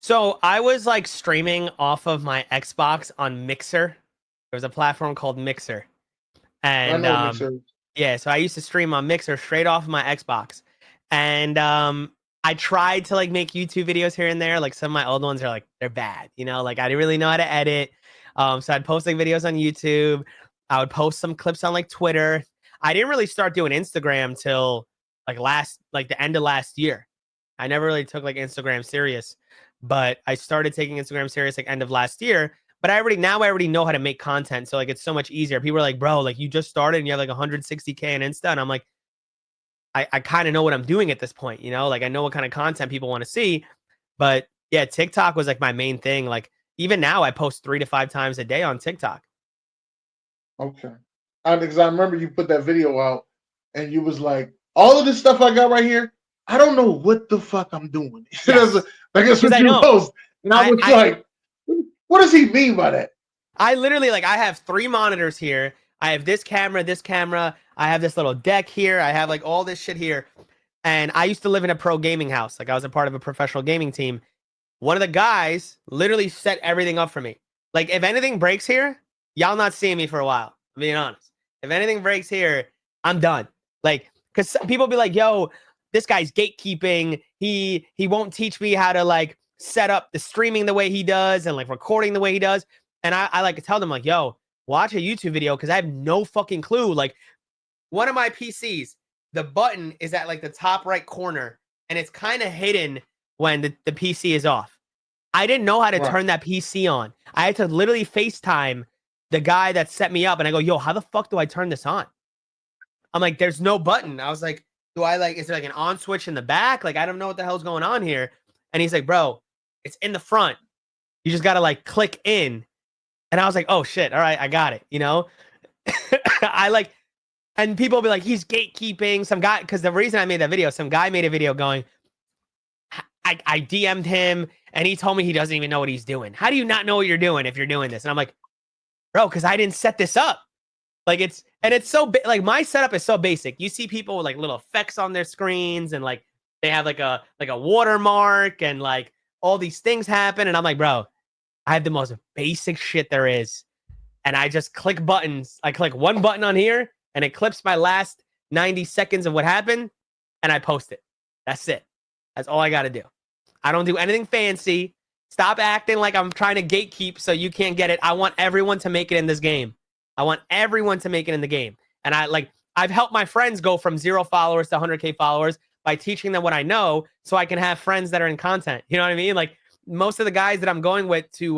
So I was like streaming off of my Xbox on Mixer. There was a platform called Mixer. And I know Mixer. yeah, so I used to stream on Mixer straight off of my Xbox. And I tried to like make YouTube videos here and there. Like some of my old ones are like, they're bad, you know, like I didn't really know how to edit. So I'd post like videos on YouTube. I would post some clips on like Twitter. I didn't really start doing Instagram till like the end of last year. I never really took like Instagram serious, but I started taking Instagram serious like end of last year. But I already know how to make content. So like it's so much easier. People are like, bro, like you just started and you have like 160K on Insta. And I'm like, I kind of know what I'm doing at this point, you know, like I know what kind of content people want to see. But yeah, TikTok was like my main thing. Like even now I post 3 to 5 times a day on TikTok. Okay. Because I remember you put that video out and you was like, all of this stuff I got right here, I don't know what the fuck I'm doing. Yes. I guess what you post. And I was like, what does he mean by that? I literally, like, I have 3 monitors here. I have this camera. I have this little deck here. I have like all this shit here. And I used to live in a pro gaming house. Like I was a part of a professional gaming team. One of the guys literally set everything up for me. Like if anything breaks here, y'all not seeing me for a while. I'm being honest. If anything breaks here, I'm done. Like, because people be like, yo, this guy's gatekeeping. He won't teach me how to like set up the streaming the way he does and like recording the way he does. And I like to tell them like, yo, watch a YouTube video because I have no fucking clue. Like one of my PCs, the button is at like the top right corner and it's kind of hidden when the PC is off. I didn't know how to turn that PC on. I had to literally FaceTime the guy that set me up and I go, yo, how the fuck do I turn this on? I'm like, there's no button. I was like, is there like an on switch in the back? Like, I don't know what the hell's going on here. And he's like, bro, it's in the front. You just got to like click in. And I was like, oh shit. All right. I got it. You know, and people will be like, he's gatekeeping some guy. Cause the reason I made that video, some guy made a video going, I DM'd him and he told me he doesn't even know what he's doing. How do you not know what you're doing if you're doing this? And I'm like, bro, cause I didn't set this up. Like it's so like my setup is so basic. You see people with like little effects on their screens and like they have like a watermark and like all these things happen. And I'm like, bro, I have the most basic shit there is. And I just click buttons. I click one button on here and it clips my last 90 seconds of what happened and I post it. That's it. That's all I got to do. I don't do anything fancy. Stop acting like I'm trying to gatekeep so you can't get it. I want everyone to make it in this game. I want everyone to make it in the game. And I've helped my friends go from 0 followers to 100K followers by teaching them what I know so I can have friends that are in content. You know what I mean? Like most of the guys that I'm going with to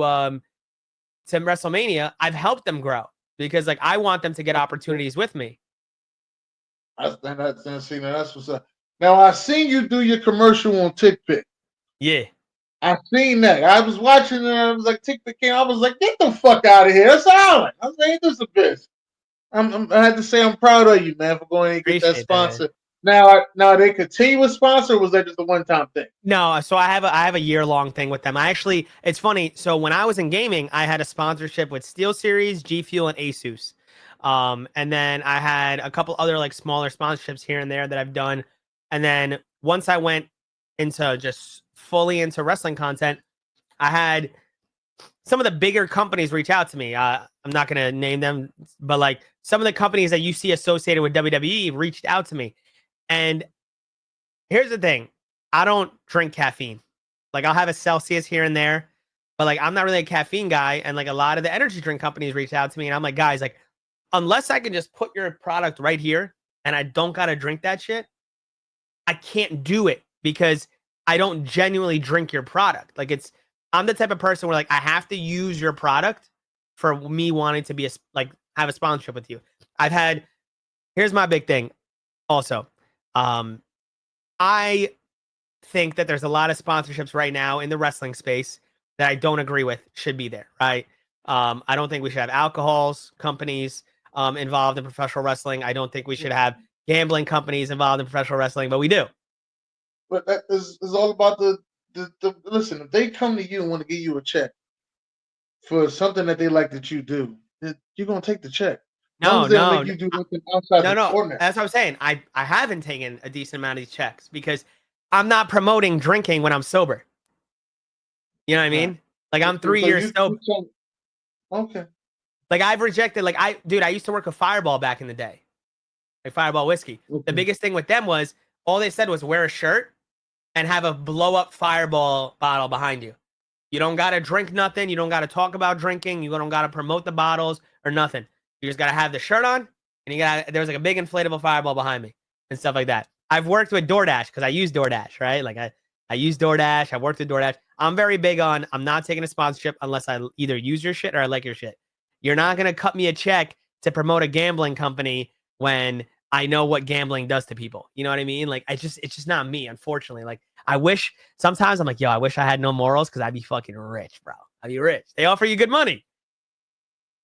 WrestleMania, I've helped them grow because like I want them to get opportunities with me. That's what's up. Now I seen you do your commercial on TikTok. Yeah. I seen that. I was watching and I was like, take the camera. I was like, get the fuck out of here. That's Allen. I was like, ain't this a bitch? I had to say I'm proud of you, man, for going and get that sponsor. Now they continue with sponsor, or was that just a one-time thing? No, so I have a year-long thing with them. It's funny. So when I was in gaming, I had a sponsorship with SteelSeries, G Fuel, and Asus. And then I had a couple other like smaller sponsorships here and there that I've done. And then once I went into just fully into wrestling content, I had some of the bigger companies reach out to me. I'm not going to name them, but like some of the companies that you see associated with WWE reached out to me. And here's the thing. I don't drink caffeine. Like I'll have a Celsius here and there, but like I'm not really a caffeine guy. And like a lot of the energy drink companies reach out to me and I'm like, guys, like unless I can just put your product right here and I don't got to drink that shit, I can't do it because I don't genuinely drink your product. Like I'm the type of person where like I have to use your product for me wanting to be have a sponsorship with you. Here's my big thing also. I think that there's a lot of sponsorships right now in the wrestling space that I don't agree with should be there, right? I don't think we should have alcohols companies involved in professional wrestling. I don't think we should have gambling companies involved in professional wrestling, but we do. But that is all about the listen, if they come to you and want to give you a check for something that they like that you do, you're gonna take the check. No. You do nothing outside the ordinary. That's what I'm saying. I haven't taken a decent amount of these checks because I'm not promoting drinking when I'm sober. You know what I mean? Like I'm 3 years sober. Okay. Like I've rejected, I used to work with Fireball back in the day. Like Fireball whiskey. Okay. The biggest thing with them was all they said was wear a shirt and have a blow up Fireball bottle behind you. You don't got to drink nothing. You don't got to talk about drinking. You don't got to promote the bottles or nothing. You just got to have the shirt on and there was like a big inflatable Fireball behind me and stuff like that. I've worked with DoorDash because I use DoorDash, right? Like I use DoorDash. I worked with DoorDash. I'm very big on I'm not taking a sponsorship unless I either use your shit or I like your shit. You're not going to cut me a check to promote a gambling company when I know what gambling does to people. You know what I mean? Like it's just not me, unfortunately. Like sometimes I'm like, yo, I wish I had no morals because I'd be fucking rich, bro. I'd be rich. They offer you good money.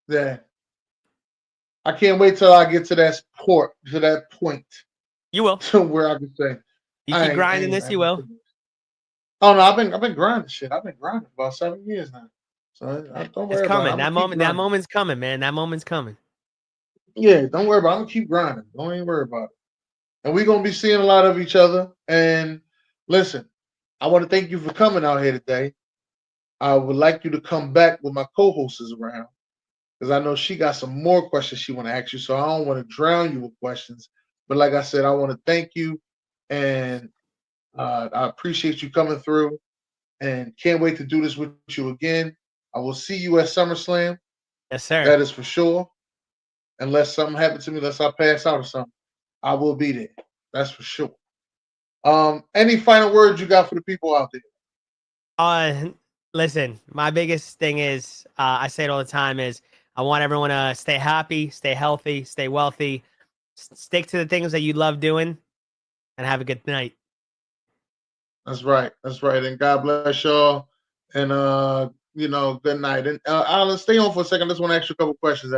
Yeah. I can't wait till I get to that point. You will. To where I can say, you keep grinding this, you will. Oh no, I've been grinding shit. I've been grinding for about 7 years now. So don't worry about it. That moment's coming, man. That moment's coming. Yeah, don't worry about it. I'm gonna keep grinding. Don't even worry about it. And we're gonna be seeing a lot of each other. And listen, I want to thank you for coming out here today. I would like you to come back with my co-hosts around because I know she got some more questions she want to ask you. So I don't want to drown you with questions. But like I said, I want to thank you, and I appreciate you coming through, and can't wait to do this with you again. I will see you at SummerSlam. Yes, sir. That is for sure. Unless something happens to me, unless I pass out or something, I will be there. That's for sure. Any final words you got for the people out there? Listen, my biggest thing is, I say it all the time, is I want everyone to stay happy, stay healthy, stay wealthy, stick to the things that you love doing, and have a good night. That's right. And God bless y'all. And good night. And Alan, stay on for a second. I just want to ask you a couple questions.